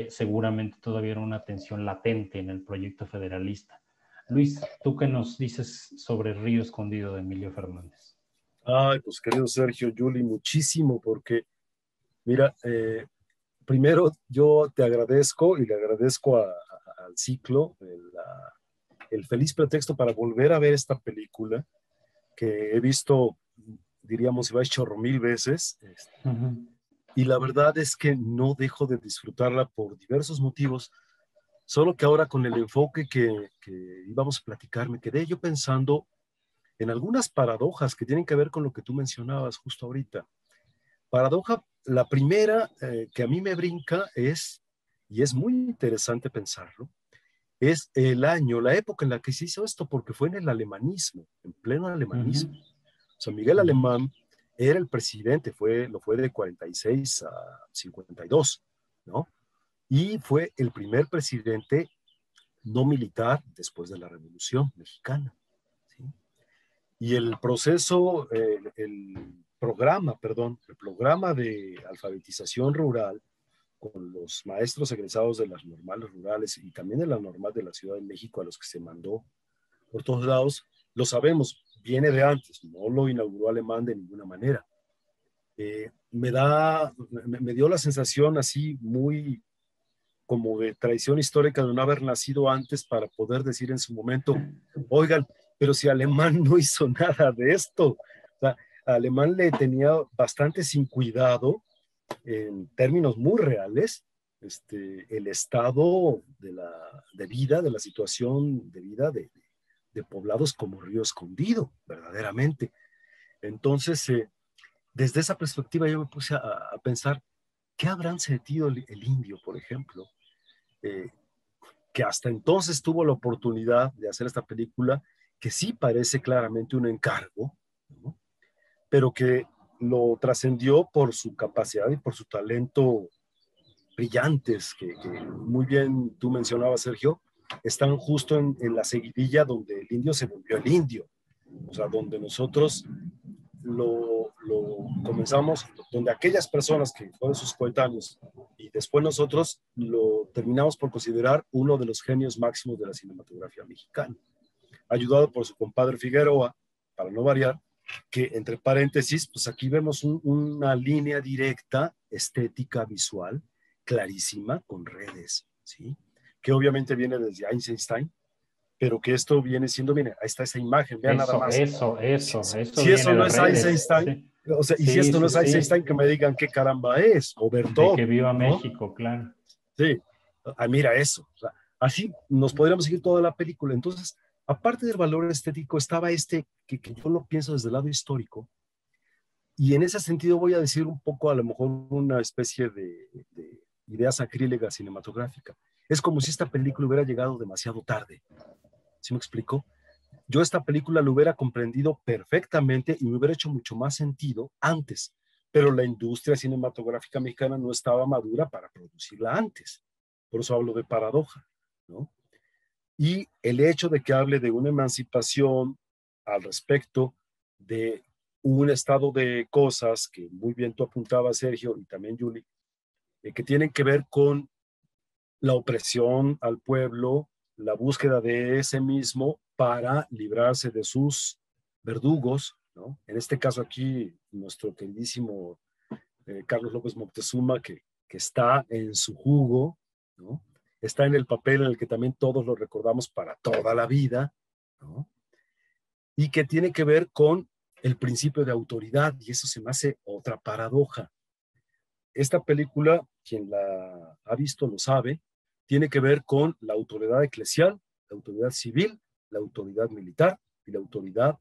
seguramente todavía era una tensión latente en el proyecto federalista. Luis, ¿tú qué nos dices sobre Río Escondido de Emilio Fernández? Ay, pues querido Sergio, Yuli, muchísimo, porque mira, primero yo te agradezco y le agradezco al ciclo el feliz pretexto para volver a ver esta película que he visto, diríamos, iba chorro 1000 veces. Y la verdad es que no dejo de disfrutarla por diversos motivos, solo que ahora con el enfoque que íbamos a platicar, me quedé yo pensando en algunas paradojas que tienen que ver con lo que tú mencionabas justo ahorita. Paradoja, la primera que a mí me brinca es, y es muy interesante pensarlo, es el año, la época en la que se hizo esto, porque fue en el alemanismo, en pleno alemanismo. O sea, Miguel Alemán era el presidente, lo fue de 46 a 52, ¿no? Y fue el primer presidente no militar después de la Revolución Mexicana, ¿sí? Y el proceso, el programa de alfabetización rural con los maestros egresados de las normales rurales y también de la normal de la Ciudad de México, a los que se mandó por todos lados, lo sabemos, viene de antes, no lo inauguró Alemán de ninguna manera. Me dio la sensación así muy como de tradición histórica de no haber nacido antes para poder decir en su momento, oigan, pero si Alemán no hizo nada de esto. O sea, Alemán le tenía bastante sin cuidado, en términos muy reales, el estado de vida, de la situación de vida de poblados como Río Escondido, verdaderamente. Entonces, desde esa perspectiva yo me puse a pensar, ¿qué habrán sentido el indio, por ejemplo? Que hasta entonces tuvo la oportunidad de hacer esta película, que sí parece claramente un encargo, ¿no? Pero que lo trascendió por su capacidad y por su talento brillantes, que muy bien tú mencionabas, Sergio, están justo en la seguidilla donde el indio se volvió el indio, o sea, donde nosotros lo comenzamos, donde aquellas personas que fueron sus coetáneos y después nosotros lo terminamos por considerar uno de los genios máximos de la cinematografía mexicana, ayudado por su compadre Figueroa, para no variar, que entre paréntesis, pues aquí vemos una línea directa, estética, visual, clarísima, con redes, ¿sí? Que obviamente viene desde Eisenstein, pero que esto viene siendo, miren, ahí está esa imagen, vean nada más. Si eso no es Eisenstein, sí. O sea, y si esto no es Eisenstein, que me digan qué caramba es, o Bertol. De que viva ¿no? México, claro. Sí, mira eso. O sea, así nos podríamos seguir toda la película. Entonces, aparte del valor estético, estaba que yo lo pienso desde el lado histórico, y en ese sentido voy a decir un poco, a lo mejor, una especie de idea sacrílega cinematográfica. Es como si esta película hubiera llegado demasiado tarde. ¿Sí me explico? yo esta película lo hubiera comprendido perfectamente y me hubiera hecho mucho más sentido antes, pero la industria cinematográfica mexicana no estaba madura para producirla antes. Por eso hablo de paradoja, ¿no? Y el hecho de que hable de una emancipación al respecto de un estado de cosas que muy bien tú apuntabas, Sergio, y también Yuli, que tienen que ver con la opresión al pueblo, la búsqueda de ese mismo para librarse de sus verdugos, ¿no? En este caso aquí, nuestro queridísimo Carlos López Moctezuma, que está en su jugo, ¿no? Está en el papel en el que también todos lo recordamos para toda la vida, ¿no? Y que tiene que ver con el principio de autoridad, y eso se me hace otra paradoja. Esta película, quien la ha visto lo sabe, tiene que ver con la autoridad eclesial, la autoridad civil, la autoridad militar y la autoridad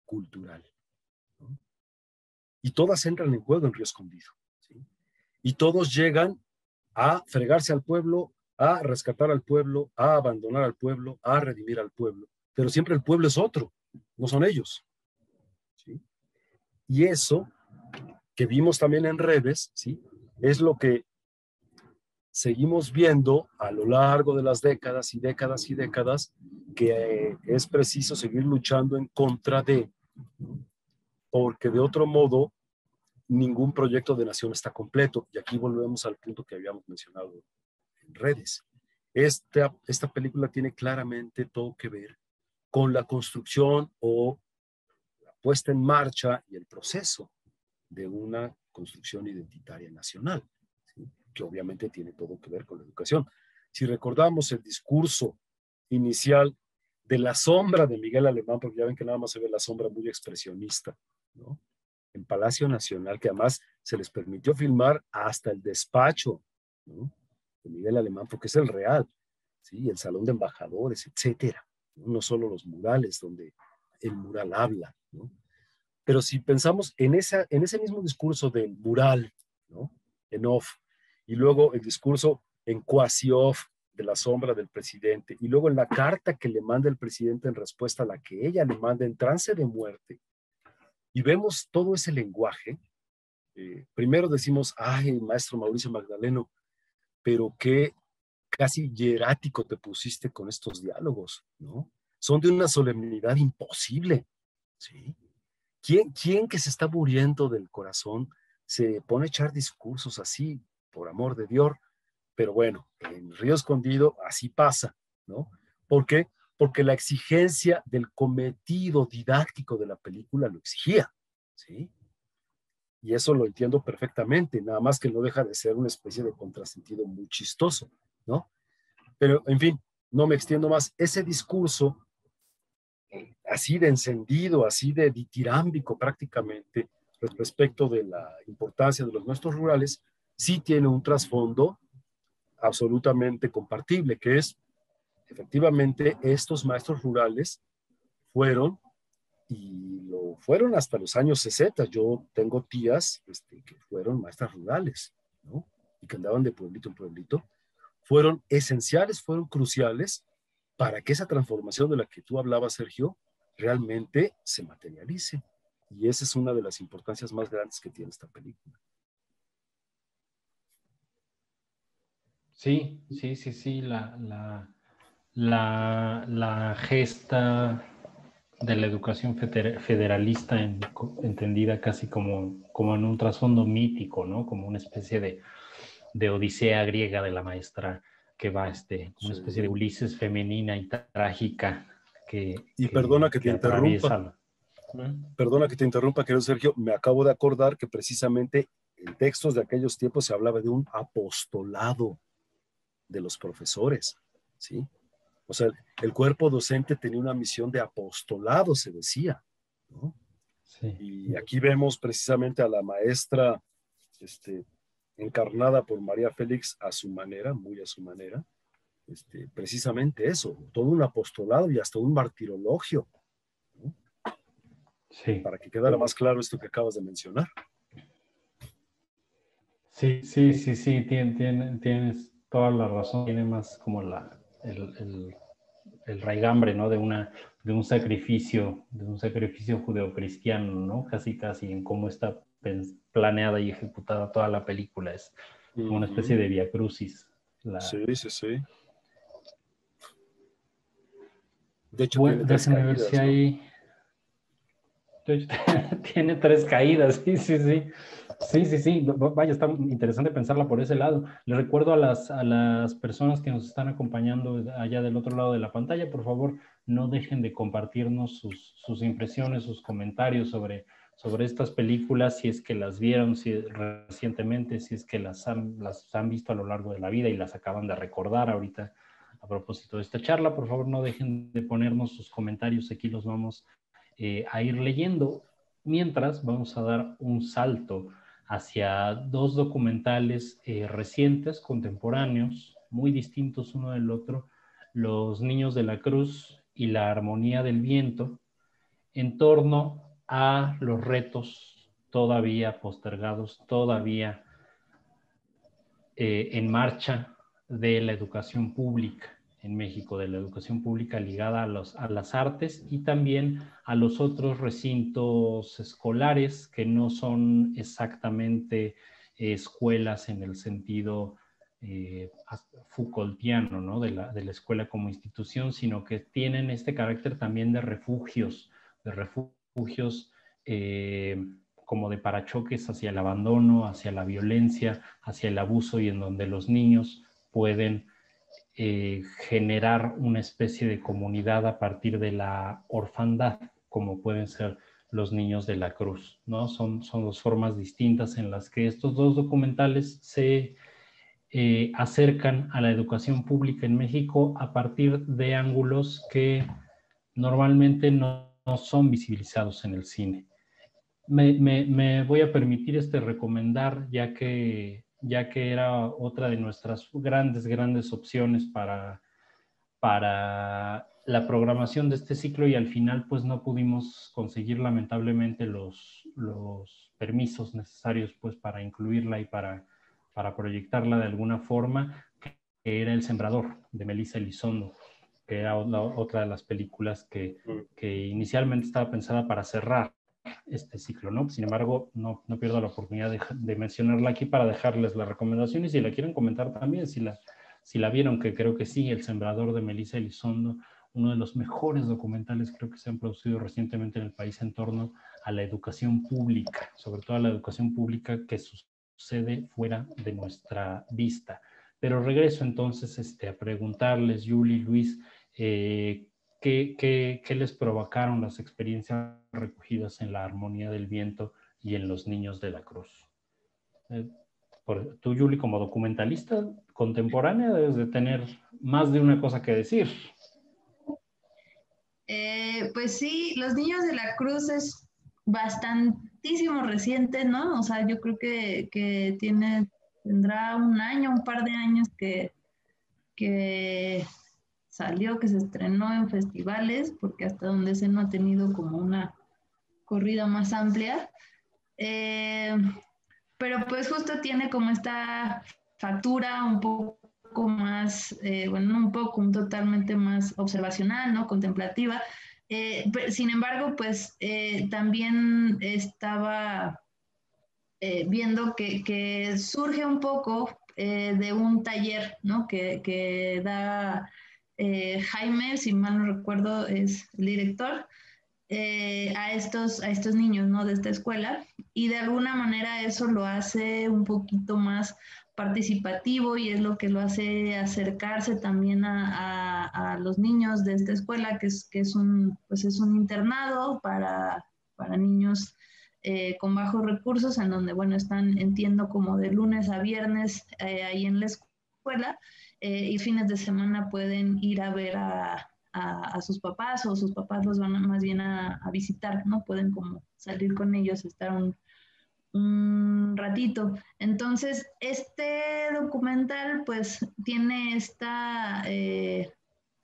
cultural, ¿no? Y todas entran en juego en Río Escondido, ¿sí? Y todos llegan a fregarse al pueblo, a rescatar al pueblo, a abandonar al pueblo, a redimir al pueblo. Pero siempre el pueblo es otro, no son ellos, ¿sí? Y eso que vimos también en redes, ¿sí? Es lo que seguimos viendo a lo largo de las décadas y décadas y décadas, que es preciso seguir luchando en contra de, porque de otro modo ningún proyecto de nación está completo. Y aquí volvemos al punto que habíamos mencionado en redes. Esta película tiene claramente todo que ver con la construcción o la puesta en marcha y el proceso de una construcción identitaria nacional, ¿sí? Que obviamente tiene todo que ver con la educación. Si recordamos el discurso inicial de la sombra de Miguel Alemán, porque ya ven que nada más se ve la sombra muy expresionista, ¿no? En Palacio Nacional, que además se les permitió filmar hasta el despacho, ¿no? De Miguel Alemán, porque es el real, ¿sí? El salón de embajadores, etcétera, ¿no? No solo los murales, donde el mural habla, ¿no? Pero si pensamos en ese mismo discurso del mural, ¿no? En off, y luego el discurso en quasi off de la sombra del presidente, y luego en la carta que le manda el presidente en respuesta a la que ella le manda en trance de muerte, y vemos todo ese lenguaje, primero decimos, ay, maestro Mauricio Magdaleno, pero qué casi hierático te pusiste con estos diálogos, ¿no? Son de una solemnidad imposible, ¿sí? ¿Quién que se está muriendo del corazón se pone a echar discursos así, por amor de Dios? Pero bueno, en Río Escondido así pasa, ¿no? ¿Por qué? Porque la exigencia del cometido didáctico de la película lo exigía, ¿sí? Y eso lo entiendo perfectamente, nada más que no deja de ser una especie de contrasentido muy chistoso, ¿no? Pero, en fin, no me extiendo más. Ese discurso así de encendido, así de ditirámbico prácticamente respecto de la importancia de los maestros rurales, sí tiene un trasfondo absolutamente compartible, que es, efectivamente, estos maestros rurales fueron, y lo fueron hasta los años 60. Yo tengo tías que fueron maestras rurales, ¿no? Y que andaban de pueblito en pueblito. Fueron esenciales, fueron cruciales para que esa transformación de la que tú hablabas, Sergio, realmente se materialice. Y esa es una de las importancias más grandes que tiene esta película. Sí, la gesta de la educación federalista entendida casi como en un trasfondo mítico, ¿no? Como una especie de odisea griega de la maestra que va, una especie de Ulises femenina y trágica y perdona que te interrumpa. Perdona que te interrumpa, querido Sergio. Me acabo de acordar que precisamente en textos de aquellos tiempos se hablaba de un apostolado de los profesores, ¿sí? O sea, el cuerpo docente tenía una misión de apostolado, se decía, ¿no? Sí. Y aquí vemos precisamente a la maestra encarnada por María Félix a su manera, muy a su manera, precisamente eso, todo un apostolado y hasta un martirologio, ¿no? Sí. Para que quedara más claro esto que acabas de mencionar. Sí, tienes toda la razón, tiene más como el raigambre, ¿no? de un sacrificio judeocristiano, ¿no? Casi en cómo está planeada y ejecutada toda la película. Es como una especie de vía crucis. Sí. De hecho, bueno, tiene 3 déjenme ver caídas, si ¿no? hay... Tiene 3 caídas, sí. Vaya, está interesante pensarla por ese lado. Les recuerdo a las personas que nos están acompañando allá del otro lado de la pantalla, por favor, no dejen de compartirnos sus impresiones, sus comentarios sobre estas películas, si es que las vieron recientemente, si es que las han visto a lo largo de la vida y las acaban de recordar ahorita a propósito de esta charla. Por favor, no dejen de ponernos sus comentarios, aquí los vamos a ir leyendo. Mientras, vamos a dar un salto hacia 2 documentales recientes, contemporáneos, muy distintos uno del otro, Los Niños de la Cruz y La Armonía del Viento, en torno a los retos todavía postergados, todavía en marcha de la educación pública en México, de la educación pública ligada a las artes y también a los otros recintos escolares que no son exactamente escuelas en el sentido Foucaultiano, ¿no? de la escuela como institución, sino que tienen este carácter también de refugios como de parachoques hacia el abandono, hacia la violencia, hacia el abuso, y en donde los niños pueden generar una especie de comunidad a partir de la orfandad, como pueden ser los Niños de la Cruz, ¿no? Son 2 formas distintas en las que estos 2 documentales se acercan a la educación pública en México a partir de ángulos que normalmente no son visibilizados en el cine. Me voy a permitir recomendar, ya que era otra de nuestras grandes opciones para la programación de este ciclo, y al final pues no pudimos conseguir lamentablemente los permisos necesarios pues para incluirla y para proyectarla de alguna forma, que era El Sembrador, de Melissa Elizondo, que era otra de las películas que inicialmente estaba pensada para cerrar este ciclo, ¿no? Sin embargo, no pierdo la oportunidad de mencionarla aquí para dejarles la recomendación, y si la quieren comentar también, si la vieron, que creo que sí, El Sembrador de Melissa Elizondo, uno de los mejores documentales creo que se han producido recientemente en el país en torno a la educación pública, sobre todo a la educación pública que sucede fuera de nuestra vista. Pero regreso entonces a preguntarles, Yuli, Luis, ¿qué les provocaron las experiencias recogidas en La Armonía del Viento y en Los Niños de la Cruz? Tú, Yuli, como documentalista contemporánea, debes de tener más de una cosa que decir. Pues sí, Los Niños de la Cruz es bastantísimo reciente, ¿no? O sea, yo creo que tendrá un par de años que salió, que se estrenó en festivales, porque hasta donde sé no ha tenido como una corrida más amplia. Pero pues justo tiene como esta factura un poco más, bueno, no un poco, totalmente más observacional, ¿no? Contemplativa. Sin embargo, pues también estaba viendo que surge un poco de un taller, ¿no? Que da Jaime, si mal no recuerdo, es el director, a estos niños, ¿no? De esta escuela, y de alguna manera eso lo hace un poquito más participativo, y es lo que lo hace acercarse también a los niños de esta escuela, que es un internado para niños con bajos recursos, en donde, bueno, están, entiendo, como de lunes a viernes ahí en la escuela, y fines de semana pueden ir a ver a sus papás, o sus papás los van más bien a visitar, ¿no? Pueden como salir con ellos, estar un ratito. Entonces, este documental pues tiene esta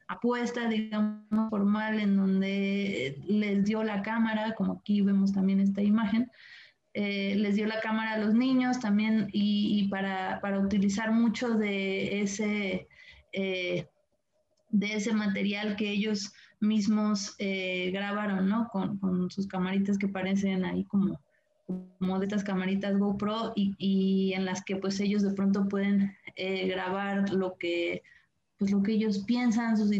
apuesta, digamos, formal, en donde les dio la cámara, como aquí vemos también esta imagen, les dio la cámara a los niños también, y para utilizar mucho de ese material que ellos mismos grabaron, ¿no? Con sus camaritas que parecen ahí como de estas camaritas GoPro y en las que pues ellos de pronto pueden grabar lo que ellos piensan, sus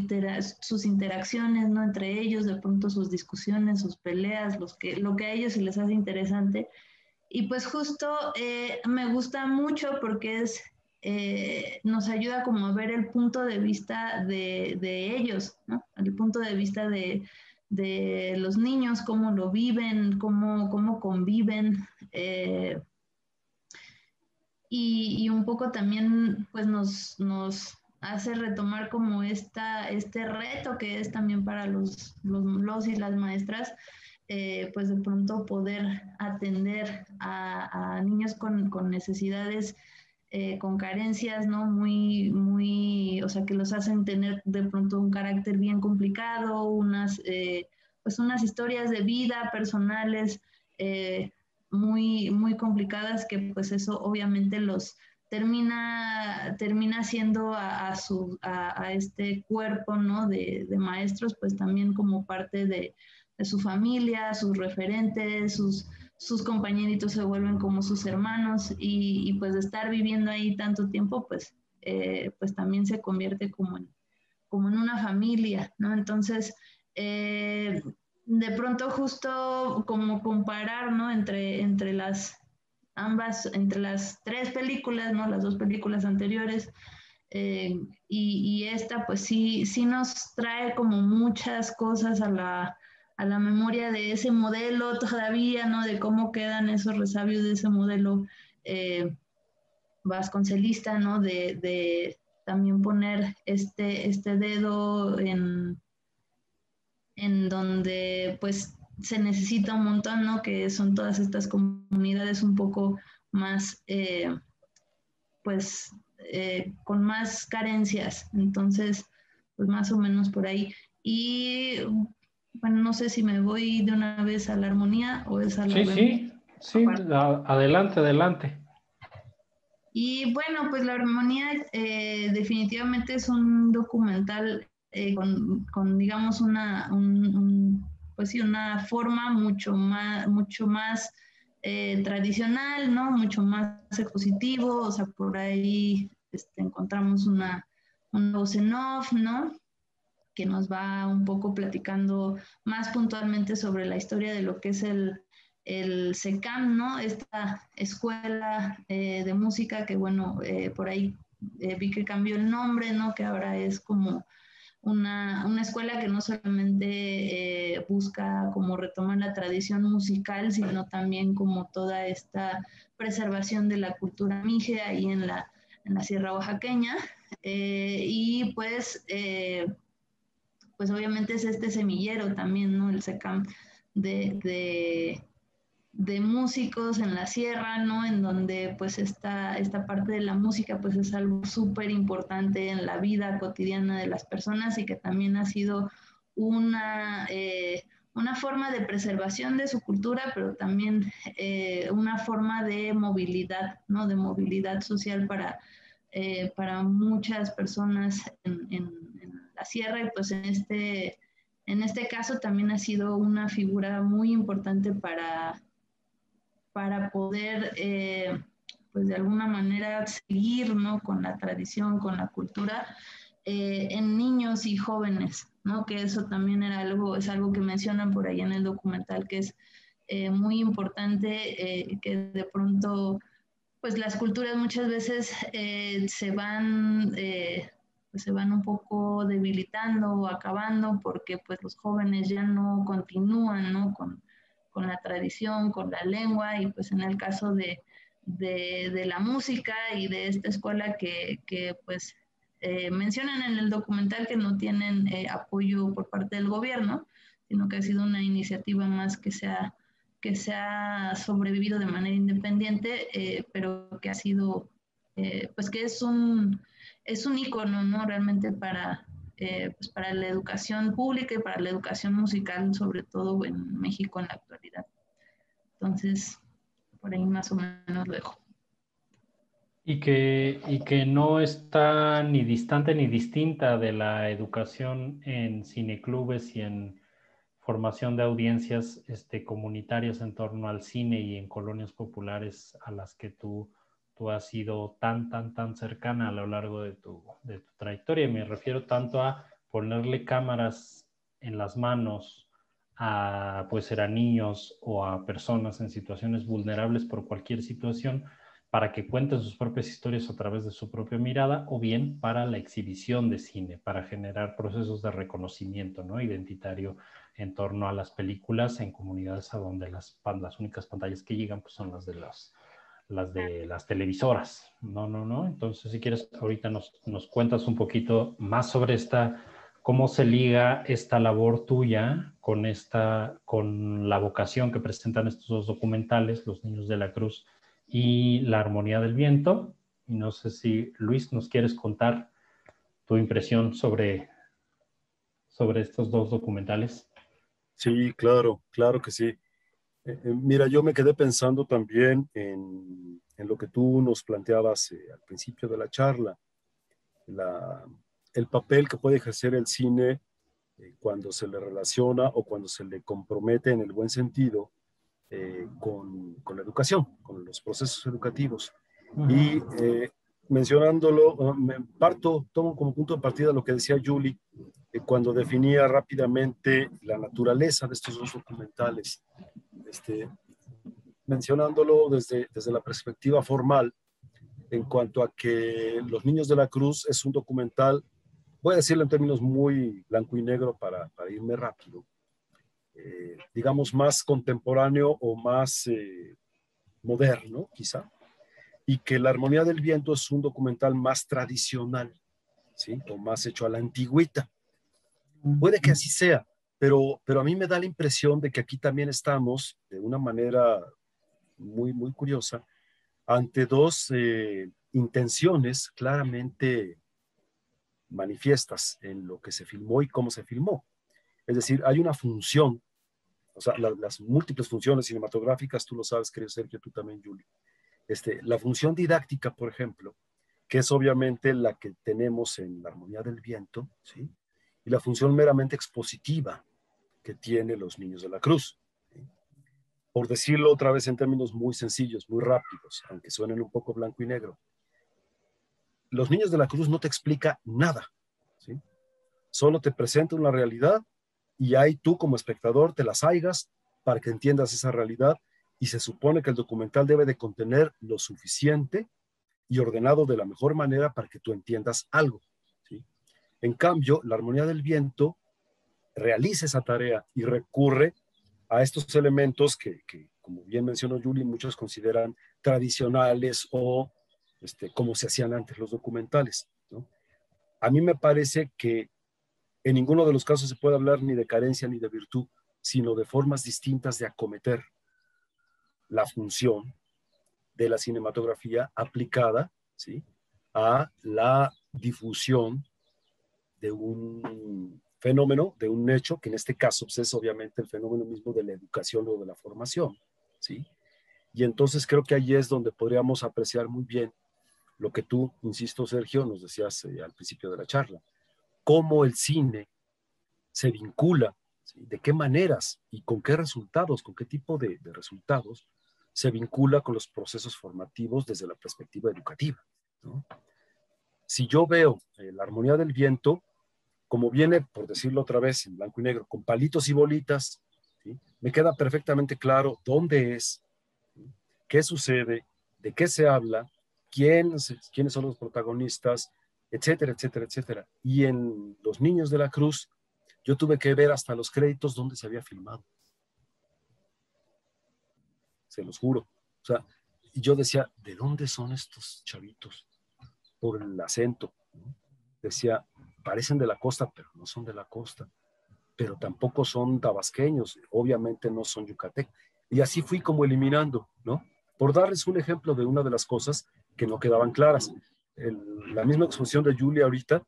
interacciones, ¿no? Entre ellos, de pronto sus discusiones, sus peleas, lo que a ellos se les hace interesante. Y pues justo me gusta mucho porque nos ayuda como a ver el punto de vista de ellos, ¿no? El punto de vista de los niños, cómo lo viven, cómo conviven. Y un poco también pues nos hace retomar como este reto que es también para los y las maestras, pues de pronto poder atender a niños con necesidades, con carencias, ¿no? O sea, que los hacen tener de pronto un carácter bien complicado, pues unas historias de vida personales, muy complicadas, que pues eso obviamente los termina siendo a este cuerpo, ¿no? de maestros, pues también como parte de su familia, sus referentes, sus compañeritos se vuelven como sus hermanos y pues de estar viviendo ahí tanto tiempo, pues también se convierte como en una familia, ¿no? Entonces, de pronto justo como comparar, ¿no? Entre las tres películas, ¿no? Las dos películas anteriores, y esta, pues sí nos trae como muchas cosas a la memoria de ese modelo todavía, ¿no? De cómo quedan esos resabios de ese modelo vasconcelista, ¿no? De también poner este dedo en donde pues se necesita un montón, ¿no? Que son todas estas comunidades un poco más, pues, con más carencias. Entonces, pues más o menos por ahí. Y bueno, no sé si me voy de una vez a la armonía o es a la... Sí, adelante. Y bueno, pues La Armonía definitivamente es un documental con digamos, pues sí, una forma mucho más tradicional, ¿no? Mucho más expositivo, o sea, por ahí encontramos una voz en off, ¿no? Que nos va un poco platicando más puntualmente sobre la historia de lo que es el SECAM, ¿no? Esta escuela de música que, bueno, por ahí vi que cambió el nombre, ¿no? Que ahora es como una escuela que no solamente busca como retomar la tradición musical, sino también como toda esta preservación de la cultura mije ahí en la Sierra Oaxaqueña. Y pues obviamente es este semillero también, ¿no? El SECAM de músicos en la sierra, ¿no? En donde pues esta parte de la música pues es algo súper importante en la vida cotidiana de las personas y que también ha sido una forma de preservación de su cultura, pero también una forma de movilidad, ¿no? De movilidad social para muchas personas en la sierra, y pues en este caso también ha sido una figura muy importante para poder, pues de alguna manera seguir, ¿no? Con la tradición, con la cultura, en niños y jóvenes, ¿no? Que eso también es algo que mencionan por ahí en el documental, que es muy importante, que de pronto pues las culturas muchas veces se van un poco debilitando o acabando porque pues los jóvenes ya no continúan, ¿no? con la tradición, con la lengua, y pues en el caso de la música y de esta escuela que pues mencionan en el documental que no tienen apoyo por parte del gobierno, sino que ha sido una iniciativa más que se ha sobrevivido de manera independiente, pero que ha sido, pues que es un ícono, ¿no? Realmente pues para la educación pública y para la educación musical, sobre todo en México en la actualidad. Entonces, por ahí más o menos lo dejo. Y que no está ni distante ni distinta de la educación en cineclubes y en formación de audiencias comunitarias en torno al cine y en colonias populares a las que tú has sido tan cercana a lo largo de tu trayectoria. Y me refiero tanto a ponerle cámaras en las manos a, pues, a niños o a personas en situaciones vulnerables por cualquier situación, para que cuenten sus propias historias a través de su propia mirada, o bien para la exhibición de cine, para generar procesos de reconocimiento, ¿no?, identitario en torno a las películas en comunidades a donde las únicas pantallas que llegan pues son las de las televisoras. No. Entonces, si quieres, ahorita nos cuentas un poquito más sobre cómo se liga esta labor tuya con la vocación que presentan estos dos documentales, Los Niños de la Cruz y La Armonía del Viento. Y no sé si, Luis, nos quieres contar tu impresión sobre estos dos documentales. Sí, claro que sí. Mira, yo me quedé pensando también en lo que tú nos planteabas al principio de la charla, el papel que puede ejercer el cine cuando se le relaciona o cuando se le compromete en el buen sentido con la educación, con los procesos educativos. Uh-huh. Y mencionándolo, tomo como punto de partida lo que decía Julie cuando definía rápidamente la naturaleza de estos dos documentales, mencionándolo desde la perspectiva formal, en cuanto a que Los Niños de la Cruz es un documental, voy a decirlo en términos muy blanco y negro para irme rápido, digamos más contemporáneo o más moderno quizá, y que La Armonía del Viento es un documental más tradicional, ¿sí?, o más hecho a la antigüita. Puede que así sea, pero a mí me da la impresión de que aquí también estamos, de una manera muy curiosa, ante dos intenciones claramente manifiestas en lo que se filmó y cómo se filmó. Es decir, hay una función, o sea, las múltiples funciones cinematográficas, tú lo sabes, querido Sergio, tú también, Julie. La función didáctica, por ejemplo, que es obviamente la que tenemos en La Armonía del Viento, ¿sí?, y la función meramente expositiva que tiene Los Niños de la Cruz. Por decirlo otra vez en términos muy sencillos, muy rápidos, aunque suenen un poco blanco y negro, Los Niños de la Cruz no te explica nada, ¿sí?, solo te presenta una realidad y ahí tú como espectador te las aigas para que entiendas esa realidad, y se supone que el documental debe de contener lo suficiente y ordenado de la mejor manera para que tú entiendas algo, ¿sí? En cambio, La Armonía del Viento realiza esa tarea y recurre a estos elementos que como bien mencionó Julie, muchos consideran tradicionales o como se hacían antes los documentales, ¿no? A mí me parece que en ninguno de los casos se puede hablar ni de carencia ni de virtud, sino de formas distintas de acometer la función de la cinematografía aplicada, ¿sí?, a la difusión de un fenómeno, de un hecho, que en este caso pues, es obviamente el fenómeno mismo de la educación o de la formación, ¿sí? Y entonces creo que allí es donde podríamos apreciar muy bien lo que tú, insisto, Sergio, nos decías al principio de la charla, cómo el cine se vincula, ¿sí?, de qué maneras y con qué resultados, con qué tipo de resultados se vincula con los procesos formativos desde la perspectiva educativa, ¿no? Si yo veo La Armonía del Viento, como viene, por decirlo otra vez, en blanco y negro, con palitos y bolitas, ¿sí?, me queda perfectamente claro dónde es, ¿sí?, qué sucede, de qué se habla, quiénes son los protagonistas, etcétera, etcétera, etcétera. Y en Los Niños de la Cruz, yo tuve que ver hasta los créditos donde se había filmado. Se los juro. O sea, y yo decía, ¿de dónde son estos chavitos? Por el acento, ¿no? Decía, parecen de la costa, pero no son de la costa. Pero tampoco son tabasqueños, obviamente no son yucatecos. Y así fui como eliminando, ¿no? Por darles un ejemplo de una de las cosas que no quedaban claras. La misma exposición de Julia ahorita,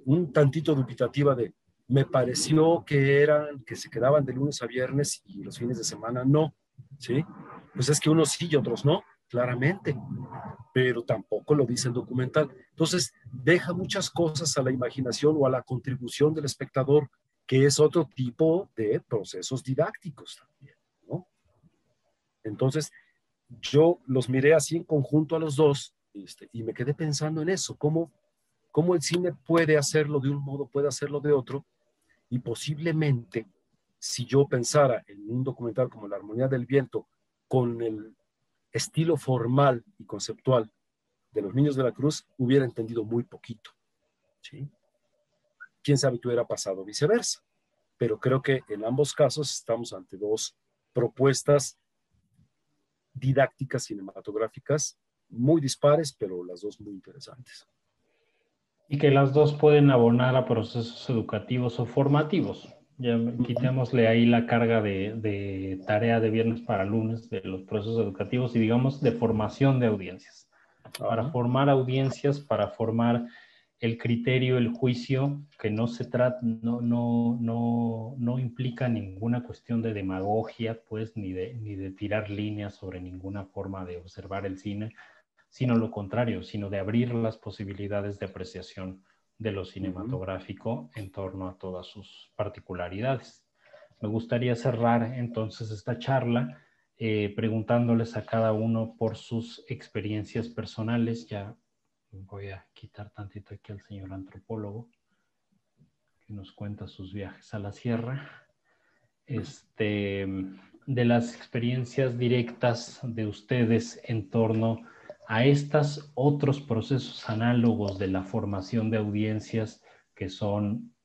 un tantito dubitativa de, me pareció que se quedaban de lunes a viernes y los fines de semana no, ¿sí? Pues es que unos sí y otros no. claramente, pero tampoco lo dice el documental. Entonces, deja muchas cosas a la imaginación o a la contribución del espectador, que es otro tipo de procesos didácticos también, ¿no? Entonces, yo los miré así en conjunto a los dos, y me quedé pensando en eso, cómo el cine puede hacerlo de un modo, puede hacerlo de otro, y posiblemente, si yo pensara en un documental como La Armonía del Viento, con el estilo formal y conceptual de Los Niños de la Cruz, hubiera entendido muy poquito, ¿sí? Quién sabe qué hubiera pasado viceversa, pero creo que en ambos casos estamos ante dos propuestas didácticas cinematográficas muy dispares, pero las dos muy interesantes. Y que las dos pueden abonar a procesos educativos o formativos. Ya quitémosle ahí la carga de tarea de viernes para lunes de los procesos educativos y digamos de formación de audiencias. Para formar audiencias, para formar el criterio, el juicio, que no se trata, no implica ninguna cuestión de demagogia, pues, ni de tirar líneas sobre ninguna forma de observar el cine, sino lo contrario, sino de abrir las posibilidades de apreciación de lo cinematográfico en torno a todas sus particularidades. Me gustaría cerrar entonces esta charla preguntándoles a cada uno por sus experiencias personales. Ya voy a quitar tantito aquí al señor antropólogo que nos cuenta sus viajes a la sierra. De las experiencias directas de ustedes en torno a estos otros procesos análogos de la formación de audiencias que son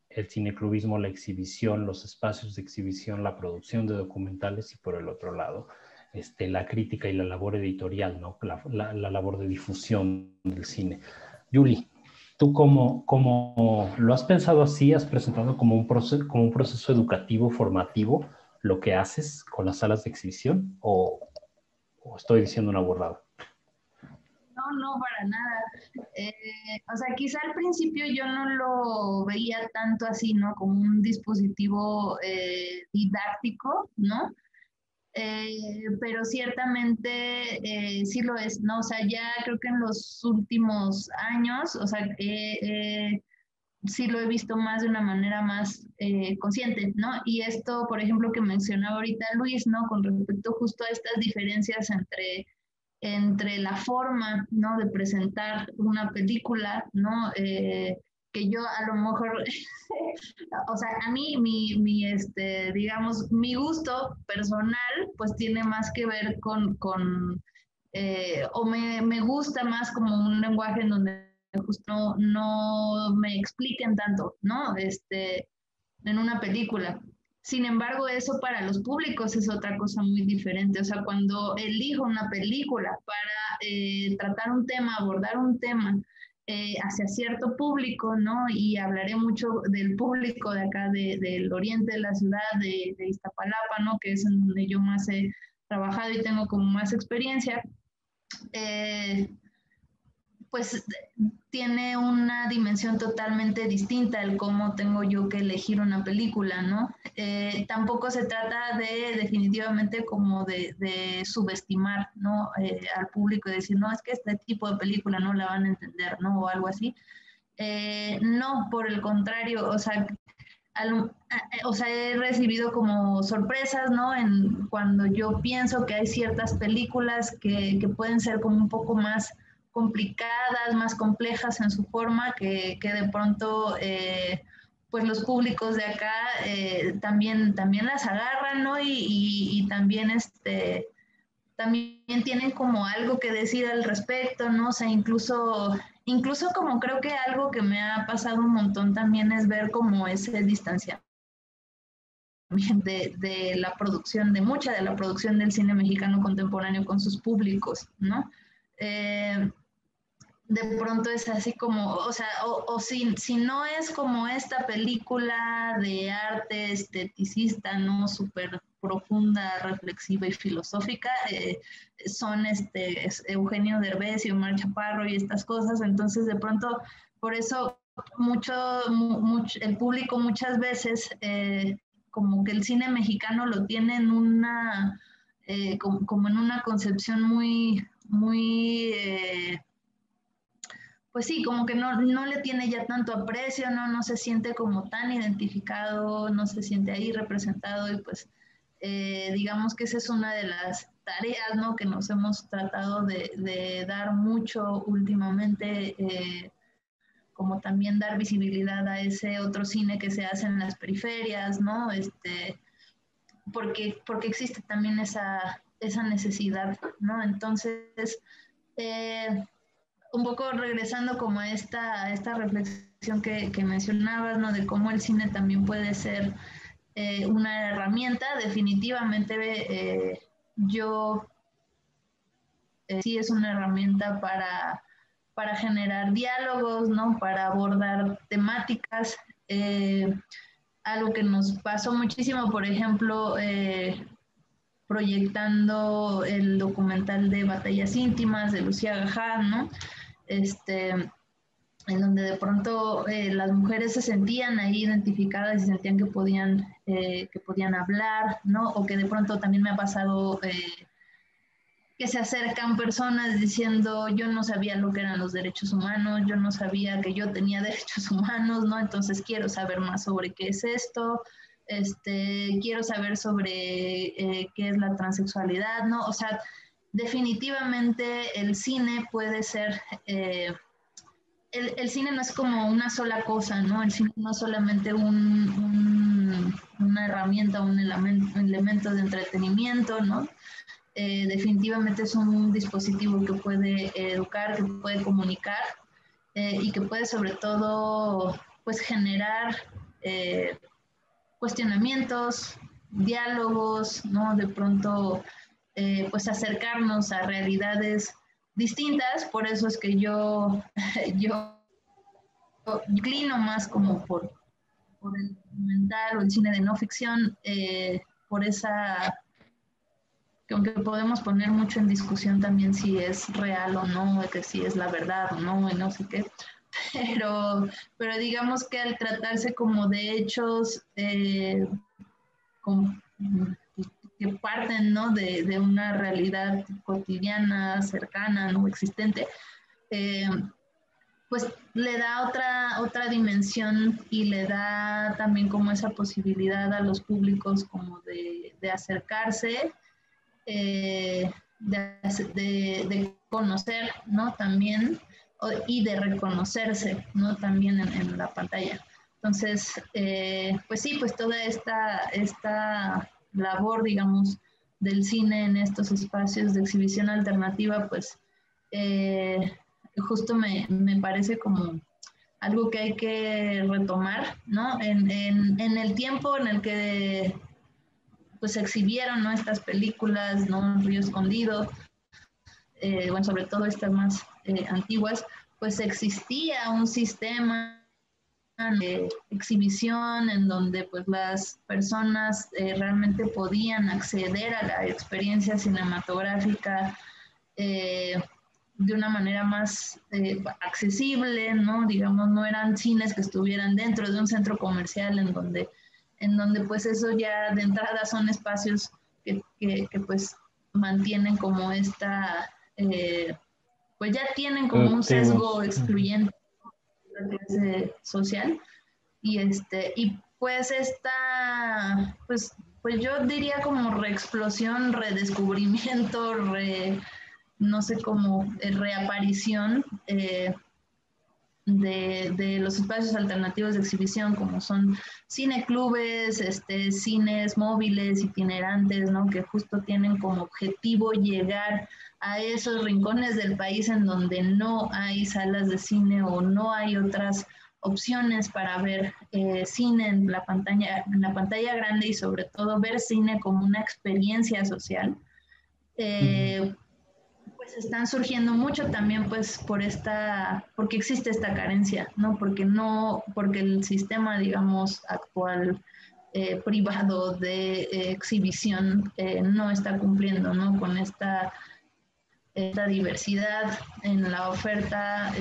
el cineclubismo, la exhibición, los espacios de exhibición, la producción de documentales y por el otro lado, la crítica y la labor editorial, ¿no? La labor de difusión del cine. Yuli, ¿tú cómo lo has pensado así? ¿Has presentado como un proceso educativo, formativo, lo que haces con las salas de exhibición? ¿O estoy diciendo una burrada? No, para nada. O sea, quizá al principio yo no lo veía tanto así, ¿no? Como un dispositivo didáctico, ¿no? Pero ciertamente sí lo es, ¿no? O sea, ya creo que en los últimos años, o sea, sí lo he visto más de una manera más consciente, ¿no? Y esto, por ejemplo, que mencionaba ahorita Luis, ¿no? Con respecto justo a estas diferencias entre la forma, ¿no? De presentar una película, ¿no? Que yo a lo mejor, o sea, a mí, digamos, mi gusto personal, pues tiene más que ver o me gusta más como un lenguaje en donde justo no me expliquen tanto, ¿no? En una película. Sin embargo, eso para los públicos es otra cosa muy diferente. O sea, cuando elijo una película para tratar un tema, abordar un tema hacia cierto público, ¿no? Y hablaré mucho del público de acá, del oriente de la ciudad, de Iztapalapa, ¿no? Que es en donde yo más he trabajado y tengo como más experiencia. Pues tiene una dimensión totalmente distinta el cómo tengo yo que elegir una película, ¿no? Tampoco se trata definitivamente como de subestimar, ¿no? Al público y decir, no, es que este tipo de película no la van a entender, ¿no? O algo así. No, por el contrario, o sea, he recibido como sorpresas, ¿no? Cuando yo pienso que hay ciertas películas que pueden ser como un poco más complicadas, más complejas en su forma, que de pronto pues los públicos de acá también las agarran, ¿no? Y también también tienen como algo que decir al respecto, ¿no? O sea, incluso como creo que algo que me ha pasado un montón también es ver como ese distanciamiento de la producción, de mucha de la producción del cine mexicano contemporáneo con sus públicos, ¿no? De pronto es así como, o sea, si no es como esta película de arte esteticista, ¿no? Súper profunda, reflexiva y filosófica, son Eugenio Derbez y Omar Chaparro y estas cosas, entonces de pronto, por eso el público muchas veces como que el cine mexicano lo tiene en una como en una concepción muy, pues sí, como que no le tiene ya tanto aprecio, no se siente como tan identificado, no se siente ahí representado y pues digamos que esa es una de las tareas, ¿no? Que nos hemos tratado de dar mucho últimamente, como también dar visibilidad a ese otro cine que se hace en las periferias, ¿no? Porque existe también esa necesidad, ¿no? Entonces, un poco regresando como a esta reflexión que mencionabas, ¿no? De cómo el cine también puede ser una herramienta, definitivamente sí es una herramienta para generar diálogos, ¿no? Para abordar temáticas. Algo que nos pasó muchísimo, por ejemplo, proyectando el documental de Batallas Íntimas de Lucía Gajá, ¿no? En donde de pronto las mujeres se sentían ahí identificadas y sentían que podían hablar, ¿no? O que de pronto también me ha pasado que se acercan personas diciendo, yo no sabía lo que eran los derechos humanos, yo no sabía que yo tenía derechos humanos, ¿no? Entonces quiero saber más sobre qué es esto, quiero saber sobre qué es la transexualidad, ¿no? O sea, definitivamente el cine puede ser... el cine no es como una sola cosa, ¿no? El cine no es solamente una herramienta, un elemento de entretenimiento, ¿no? Definitivamente es un dispositivo que puede educar, que puede comunicar y que puede sobre todo pues generar cuestionamientos, diálogos, ¿no? De pronto pues acercarnos a realidades distintas, por eso es que yo inclino más como por el documental o el cine de no ficción, por esa, que aunque podemos poner mucho en discusión también si es real o no, que si es la verdad o no, y no sé qué, pero digamos que al tratarse como de hechos que parten, ¿no? de una realidad cotidiana, cercana, no existente, pues le da otra dimensión y le da también como esa posibilidad a los públicos como de acercarse, de conocer, ¿no? También, y de reconocerse, ¿no? También en la pantalla. Entonces, pues sí, pues toda esta labor, digamos, del cine en estos espacios de exhibición alternativa, pues justo me parece como algo que hay que retomar, ¿no? En el tiempo en el que pues se exhibieron, ¿no? Estas películas, ¿no? Río Escondido, bueno, sobre todo estas más antiguas, pues existía un sistema de exhibición en donde pues las personas realmente podían acceder a la experiencia cinematográfica de una manera más accesible, ¿no? Digamos, no eran cines que estuvieran dentro de un centro comercial en donde pues eso ya de entrada son espacios que pues mantienen como pues ya tienen como un sesgo excluyente social y pues pues yo diría como reexplosión, redescubrimiento, no sé, como reaparición de los espacios alternativos de exhibición, como son cineclubes, cines móviles, itinerantes, ¿no? Que justo tienen como objetivo llegar a esos rincones del país en donde no hay salas de cine o no hay otras opciones para ver cine en la pantalla grande y sobre todo ver cine como una experiencia social. Pues están surgiendo mucho también pues porque existe esta carencia, ¿no? Porque el sistema, digamos, actual privado de exhibición no está cumpliendo, ¿no? Con esta diversidad en la oferta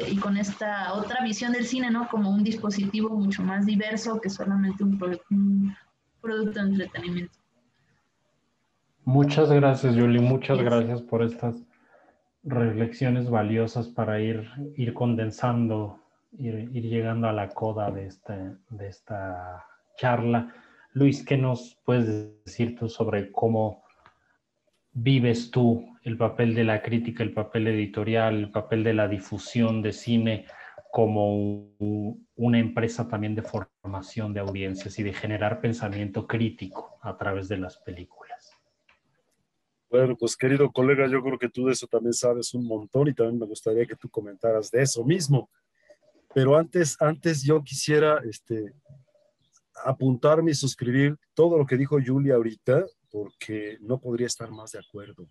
y con esta otra visión del cine, ¿no? Como un dispositivo mucho más diverso que solamente un producto de entretenimiento. Muchas gracias, Julie. Muchas gracias por estas reflexiones valiosas para ir condensando, ir llegando a la coda de esta charla. Luis, ¿qué nos puedes decir tú sobre cómo vives tú el papel de la crítica, el papel editorial, el papel de la difusión de cine como una empresa también de formación de audiencias y de generar pensamiento crítico a través de las películas? Bueno, pues querido colega, yo creo que tú de eso también sabes un montón y también me gustaría que tú comentaras de eso mismo. Pero antes yo quisiera apuntarme y suscribir todo lo que dijo Julia ahorita, porque no podría estar más de acuerdo.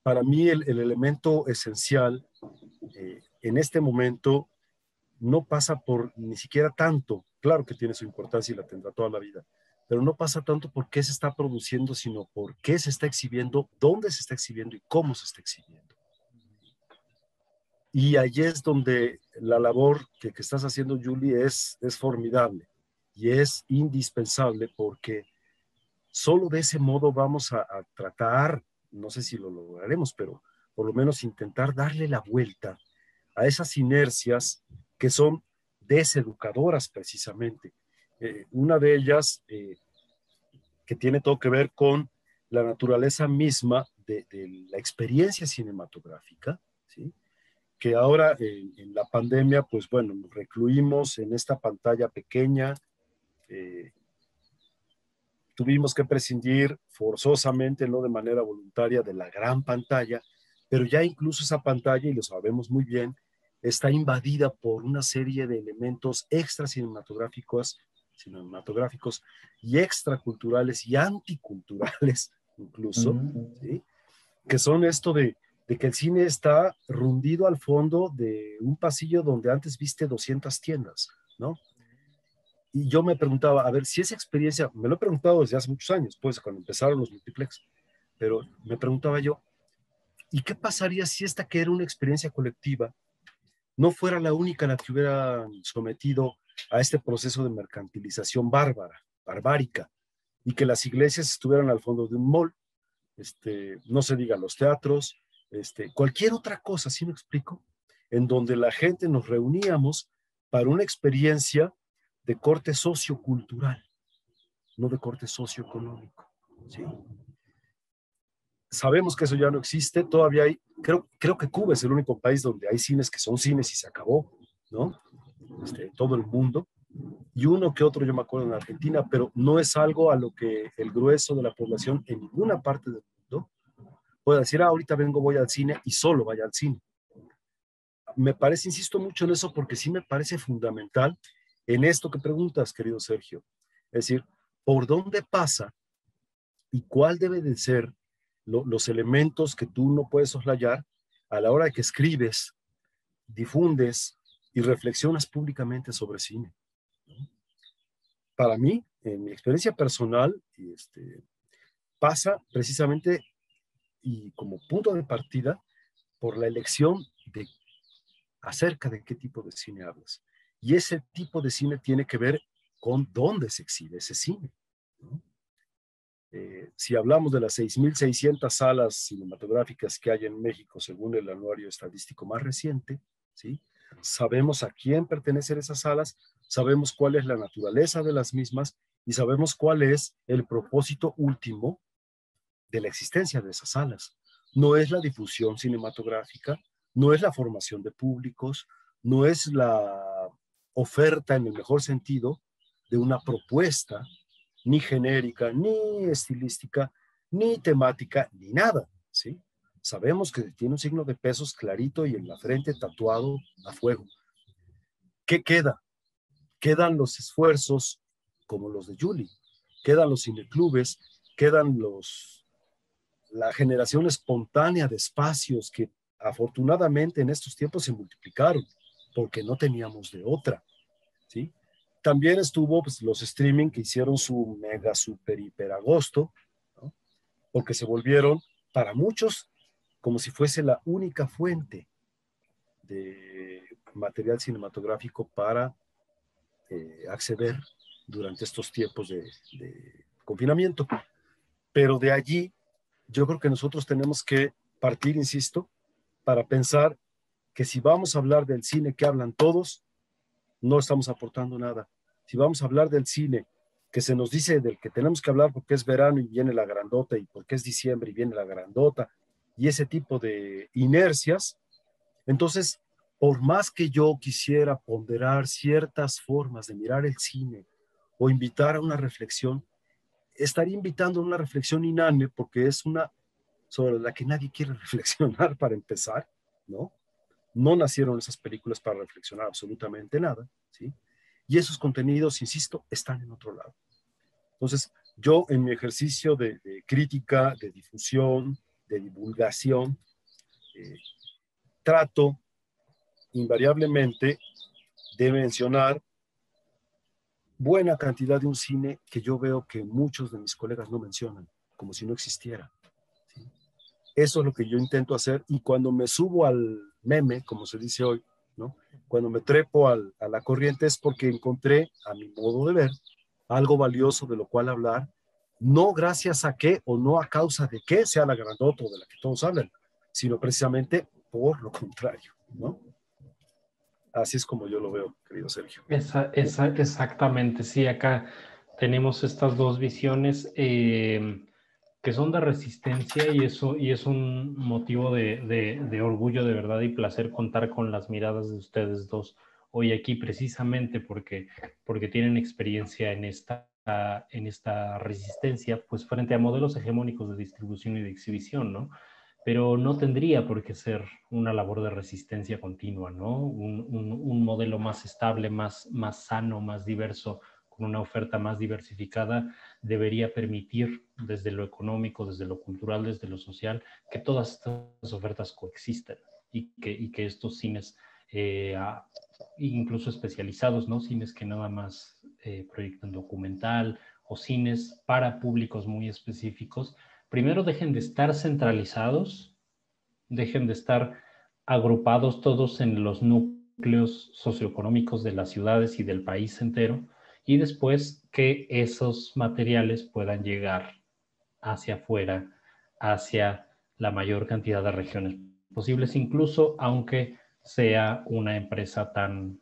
Para mí el elemento esencial en este momento no pasa por ni siquiera tanto, claro que tiene su importancia y la tendrá toda la vida, pero no pasa tanto por qué se está produciendo, sino por qué se está exhibiendo, dónde se está exhibiendo y cómo se está exhibiendo. Y allí es donde la labor que estás haciendo, Julie, es formidable y es indispensable, porque solo de ese modo vamos a tratar, no sé si lo lograremos, pero por lo menos intentar darle la vuelta a esas inercias que son deseducadoras precisamente. Una de ellas que tiene todo que ver con la naturaleza misma de la experiencia cinematográfica, ¿sí? Que ahora en la pandemia, pues bueno, nos recluimos en esta pantalla pequeña, tuvimos que prescindir forzosamente, no de manera voluntaria, de la gran pantalla, pero ya incluso esa pantalla, y lo sabemos muy bien, está invadida por una serie de elementos extra cinematográficos y extraculturales y anticulturales incluso, ¿sí? Que son esto de que el cine está rundido al fondo de un pasillo donde antes viste 200 tiendas, ¿no? Y yo me preguntaba, a ver, si esa experiencia, me lo he preguntado desde hace muchos años, pues cuando empezaron los multiplex, pero me preguntaba yo, ¿y qué pasaría si esta que era una experiencia colectiva no fuera la única a la que hubieran sometido a este proceso de mercantilización barbárica, y que las iglesias estuvieran al fondo de un mall, no se diga los teatros, cualquier otra cosa, ¿sí me explico? En donde la gente nos reuníamos para una experiencia de corte sociocultural, no de corte socioeconómico, ¿sí? Sabemos que eso ya no existe, todavía hay, creo que Cuba es el único país donde hay cines que son cines y se acabó, ¿no? Todo el mundo, y uno que otro yo me acuerdo en Argentina, pero no es algo a lo que el grueso de la población en ninguna parte del mundo puede decir, ahorita vengo, voy al cine y solo vaya al cine. Me parece, insisto mucho en eso, porque sí me parece fundamental en esto que preguntas, querido Sergio. Es decir, ¿por dónde pasa y cuál debe de ser los elementos que tú no puedes soslayar a la hora de que escribes, difundes y reflexionas públicamente sobre cine? Para mí, en mi experiencia personal, pasa precisamente y como punto de partida por la elección de acerca de qué tipo de cine hablas. Y ese tipo de cine tiene que ver con dónde se exhibe ese cine, ¿no? Si hablamos de las 6.600 salas cinematográficas que hay en México, según el anuario estadístico más reciente, ¿sí? Sabemos a quién pertenecen esas salas, sabemos cuál es la naturaleza de las mismas y sabemos cuál es el propósito último de la existencia de esas salas. No es la difusión cinematográfica, no es la formación de públicos, no es la oferta en el mejor sentido de una propuesta, ni genérica, ni estilística, ni temática, ni nada, ¿sí? Sabemos que tiene un signo de pesos clarito y en la frente tatuado a fuego. ¿Qué queda? Quedan los esfuerzos como los de Julie, quedan los cineclubes, quedan la generación espontánea de espacios que afortunadamente en estos tiempos se multiplicaron porque no teníamos de otra, ¿sí? También estuvo pues, los streaming que hicieron su mega, super, hiper agosto, ¿no? Porque se volvieron para muchos como si fuese la única fuente de material cinematográfico para acceder durante estos tiempos de confinamiento. Pero de allí, yo creo que nosotros tenemos que partir, insisto, para pensar que si vamos a hablar del cine que hablan todos, no estamos aportando nada. Si vamos a hablar del cine que se nos dice del que tenemos que hablar porque es verano y viene la grandota, y porque es diciembre y viene la grandota, y ese tipo de inercias, entonces, por más que yo quisiera ponderar ciertas formas de mirar el cine o invitar a una reflexión, estaría invitando a una reflexión inane porque es una sobre la que nadie quiere reflexionar para empezar, ¿no? No nacieron esas películas para reflexionar absolutamente nada, ¿sí? Y esos contenidos, insisto, están en otro lado. Entonces, yo en mi ejercicio de crítica, de difusión, de divulgación, eh, trato invariablemente de mencionar buena cantidad de un cine que yo veo que muchos de mis colegas no mencionan, como si no existiera. ¿Sí? Eso es lo que yo intento hacer, y cuando me subo al meme, como se dice hoy, ¿no? Cuando me trepo a la corriente es porque encontré, a mi modo de ver, algo valioso de lo cual hablar, no gracias a qué o no a causa de qué sea la grandota de la que todos hablan, sino precisamente por lo contrario, ¿no? Así es como yo lo veo, querido Sergio. Exactamente, sí, acá tenemos estas dos visiones que son de resistencia, y es un motivo de orgullo de verdad y placer contar con las miradas de ustedes dos hoy aquí, precisamente porque tienen experiencia en esta resistencia, pues frente a modelos hegemónicos de distribución y de exhibición, ¿no? Pero no tendría por qué ser una labor de resistencia continua, ¿no? Un modelo más estable, más sano, más diverso, con una oferta más diversificada, debería permitir desde lo económico, desde lo cultural, desde lo social, que todas estas ofertas coexistan y que estos cines, incluso especializados, ¿no? Cines que nada más proyectan documental o cines para públicos muy específicos, primero dejen de estar centralizados, dejen de estar agrupados todos en los núcleos socioeconómicos de las ciudades y del país entero, y después que esos materiales puedan llegar hacia afuera, hacia la mayor cantidad de regiones posibles, incluso aunque sea una empresa tan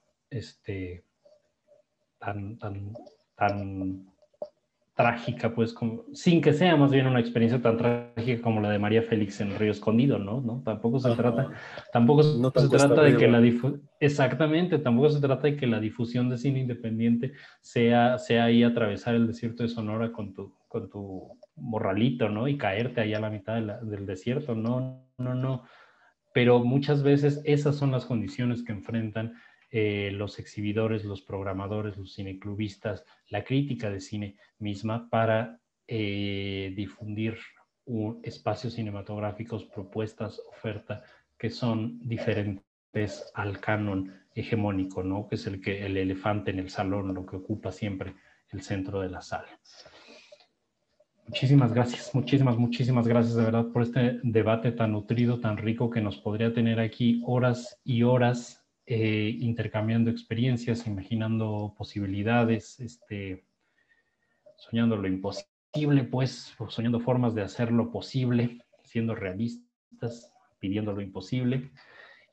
trágica, pues, sin que sea más bien una experiencia tan trágica como la de María Félix en Río Escondido, ¿no? Tampoco se trata No tan cuesta de que arriba. exactamente, tampoco se trata de que la difusión de cine independiente sea ahí atravesar el desierto de Sonora con tu morralito, ¿no? Y caerte ahí a la mitad del desierto, no. Pero muchas veces esas son las condiciones que enfrentan los exhibidores, los programadores, los cineclubistas, la crítica de cine misma para difundir espacios cinematográficos, propuestas, oferta que son diferentes al canon hegemónico, ¿no? Que es el elefante en el salón, lo que ocupa siempre el centro de la sala. Muchísimas gracias, muchísimas gracias de verdad por este debate tan nutrido, tan rico, que nos podría tener aquí horas y horas intercambiando experiencias, imaginando posibilidades, soñando lo imposible, pues, soñando formas de hacer lo posible, siendo realistas, pidiendo lo imposible.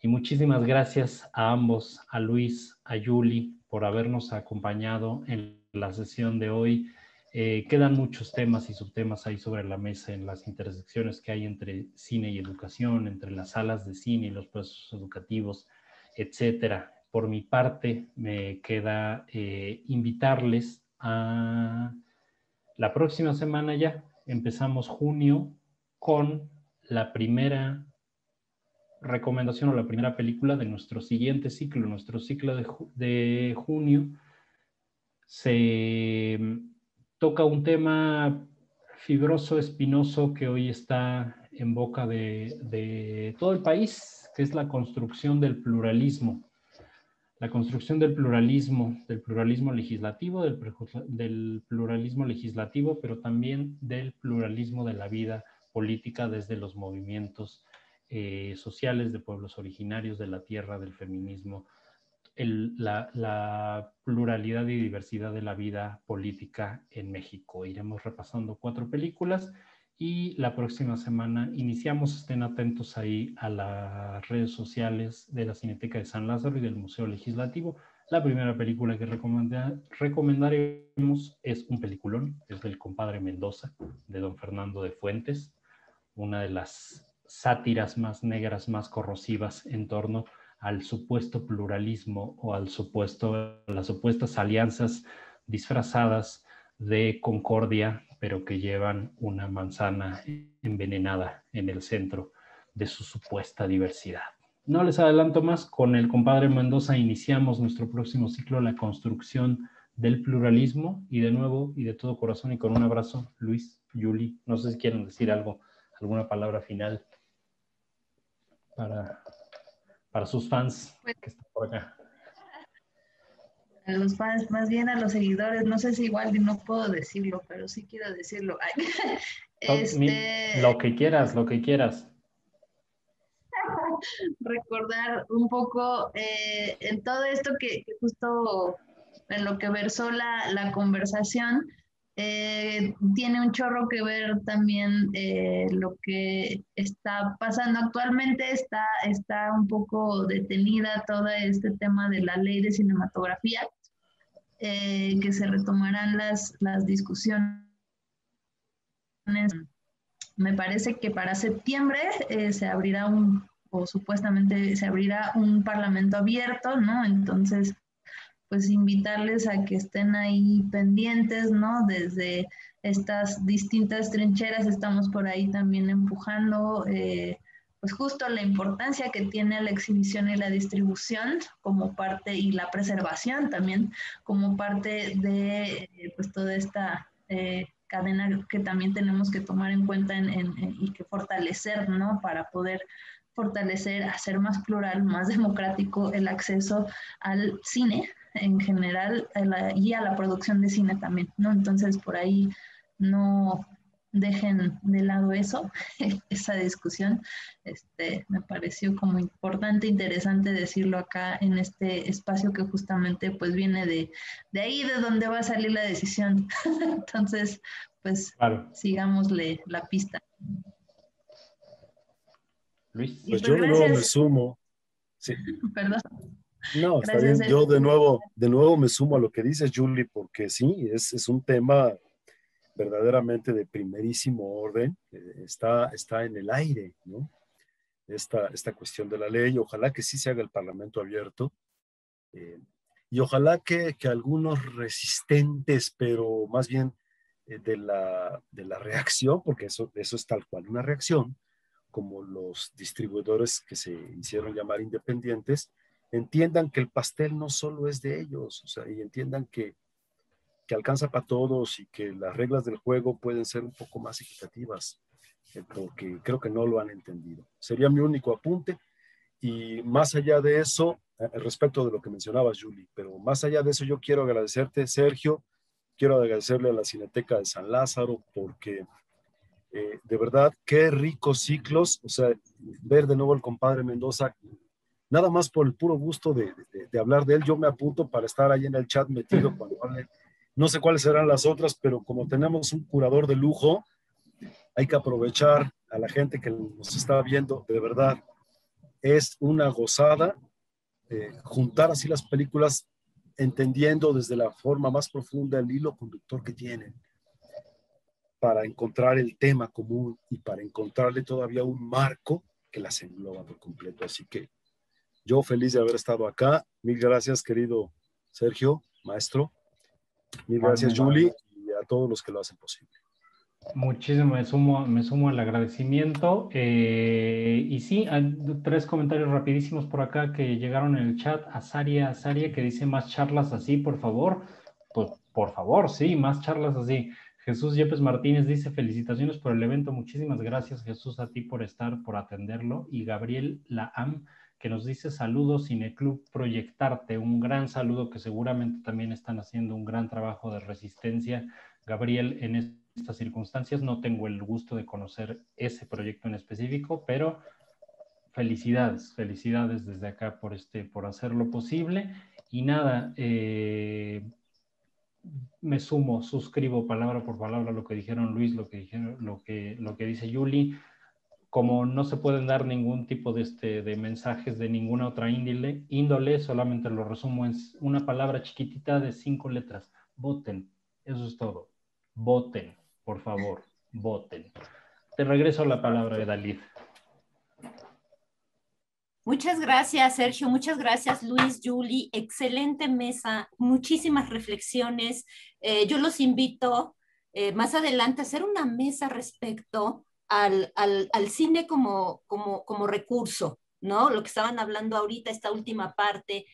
Y muchísimas gracias a ambos, a Luis, a Yuli, por habernos acompañado en la sesión de hoy. Quedan muchos temas y subtemas ahí sobre la mesa en las intersecciones que hay entre cine y educación, entre las salas de cine y los procesos educativos, etcétera. Por mi parte, me queda invitarles a la próxima semana ya. Empezamos junio con la primera recomendación o la primera película de nuestro siguiente ciclo. Nuestro ciclo de junio se toca un tema fibroso, espinoso, que hoy está en boca de todo el país, que es la construcción del pluralismo. La construcción del pluralismo legislativo, del pluralismo legislativo, pero también del pluralismo de la vida política desde los movimientos sociales de pueblos originarios, de la tierra, del feminismo, la pluralidad y diversidad de la vida política en México. Iremos repasando 4 películas y la próxima semana iniciamos. Estén atentos ahí a las redes sociales de la Cineteca de San Lázaro y del Museo Legislativo. La primera película que recomendaremos es un peliculón, es del compadre Mendoza, de don Fernando de Fuentes, una de las sátiras más negras, más corrosivas en torno al supuesto pluralismo o las supuestas alianzas disfrazadas de concordia, pero que llevan una manzana envenenada en el centro de su supuesta diversidad. No les adelanto más, con el compadre Mendoza iniciamos nuestro próximo ciclo, La construcción del pluralismo, y de nuevo y de todo corazón y con un abrazo, Luis, Yuli, no sé si quieren decir algo, alguna palabra final para sus fans que están por acá. A los fans, más bien a los seguidores, no sé si igual no puedo decirlo, pero sí quiero decirlo. Lo que quieras, lo que quieras. Recordar un poco en todo esto que justo en lo que versó la conversación, tiene un chorro que ver también lo que está pasando actualmente, está un poco detenida todo este tema de la ley de cinematografía, que se retomarán las discusiones. Me parece que para septiembre se abrirá o supuestamente se abrirá un parlamento abierto, ¿no? Entonces, pues invitarles a que estén ahí pendientes, ¿no? Desde estas distintas trincheras estamos por ahí también empujando, pues justo la importancia que tiene la exhibición y la distribución como parte, y la preservación también, como parte de pues toda esta cadena que también tenemos que tomar en cuenta y que fortalecer, ¿no? Para poder fortalecer, hacer más plural, más democrático el acceso al cine en general y a la producción de cine también, ¿no? Entonces, por ahí no dejen de lado eso, esa discusión. Me pareció como importante, interesante decirlo acá en este espacio que justamente pues viene de ahí de donde va a salir la decisión. Entonces, pues claro. Sigámosle la pista. Luis. Pues yo de nuevo me sumo. Sí. Perdón. No, está Gracias, bien. Yo de nuevo me sumo a lo que dices, Julie, porque sí, es un tema verdaderamente de primerísimo orden. Está en el aire, ¿no? Esta cuestión de la ley. Ojalá que sí se haga el Parlamento abierto. Y ojalá que algunos resistentes, pero más bien de la reacción, porque eso es tal cual una reacción, como los distribuidores que se hicieron llamar independientes, entiendan que el pastel no solo es de ellos, o sea, y entiendan que alcanza para todos y que las reglas del juego pueden ser un poco más equitativas, porque creo que no lo han entendido. Sería mi único apunte. Y más allá de eso, respecto de lo que mencionabas, Julie, pero más allá de eso, yo quiero agradecerte, Sergio, quiero agradecerle a la Cineteca de San Lázaro, porque de verdad, qué ricos ciclos, o sea, ver de nuevo al compadre Mendoza, nada más por el puro gusto de hablar de él, yo me apunto para estar ahí en el chat metido cuando hable. No sé cuáles serán las otras, pero como tenemos un curador de lujo, hay que aprovechar a la gente que nos está viendo, de verdad, es una gozada juntar así las películas entendiendo desde la forma más profunda el hilo conductor que tienen para encontrar el tema común y para encontrarle todavía un marco que las engloba por completo. Así que yo feliz de haber estado acá. Mil gracias, querido Sergio, maestro. Mil gracias, Julie, y a todos los que lo hacen posible. Muchísimo, me sumo al agradecimiento. Y sí, hay 3 comentarios rapidísimos por acá que llegaron en el chat. Azaria, que dice más charlas así, por favor. Pues, por favor, sí, más charlas así. Jesús Yepes Martínez dice felicitaciones por el evento. Muchísimas gracias, Jesús, a ti por estar, por atenderlo. Y Gabriel Laam, que nos dice saludos, Cineclub Proyectarte. Un gran saludo, que seguramente también están haciendo un gran trabajo de resistencia. Gabriel, en estas circunstancias no tengo el gusto de conocer ese proyecto en específico, pero felicidades, felicidades desde acá por hacerlo posible. Y nada, me sumo, suscribo palabra por palabra lo que dijeron Luis, lo que dice Yuli. Como no se pueden dar ningún tipo de mensajes de ninguna otra índole, solamente lo resumo en una palabra chiquitita de 5 letras. Voten. Eso es todo. Voten, por favor, voten. Te regreso la palabra, Edalid. Muchas gracias, Sergio. Muchas gracias, Luis, Julie. Excelente mesa, muchísimas reflexiones. Yo los invito más adelante a hacer una mesa respecto al cine como recurso, ¿no? Lo que estaban hablando ahorita, esta última parte,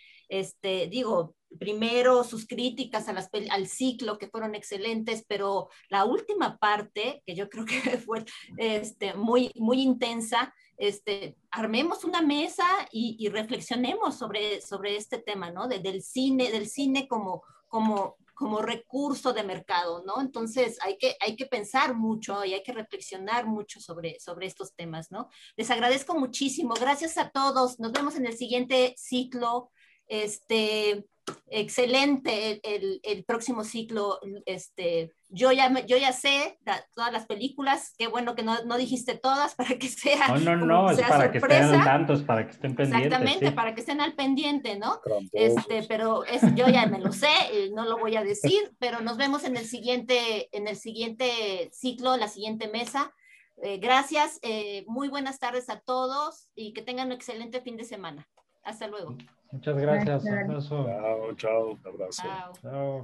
digo, primero sus críticas al ciclo que fueron excelentes, pero la última parte, que yo creo que fue muy, muy intensa, armemos una mesa y reflexionemos sobre este tema, ¿no? Del cine como recurso de mercado, ¿no? Entonces hay que pensar mucho y hay que reflexionar mucho sobre estos temas, ¿no? Les agradezco muchísimo. Gracias a todos. Nos vemos en el siguiente ciclo. Excelente el próximo ciclo. Yo ya sé todas las películas. Qué bueno que no dijiste todas para que sea No, es para sorpresa. Que estén al tanto, para que estén pendientes. Exactamente, sí. Para que estén al pendiente, ¿no? Tramposos. Pero yo ya me lo sé, no lo voy a decir, pero nos vemos en el siguiente ciclo, la siguiente mesa. Gracias, muy buenas tardes a todos y que tengan un excelente fin de semana. Hasta luego. Muchas gracias. Abrazo. Chao, chao, abrazo. Chao. Chao.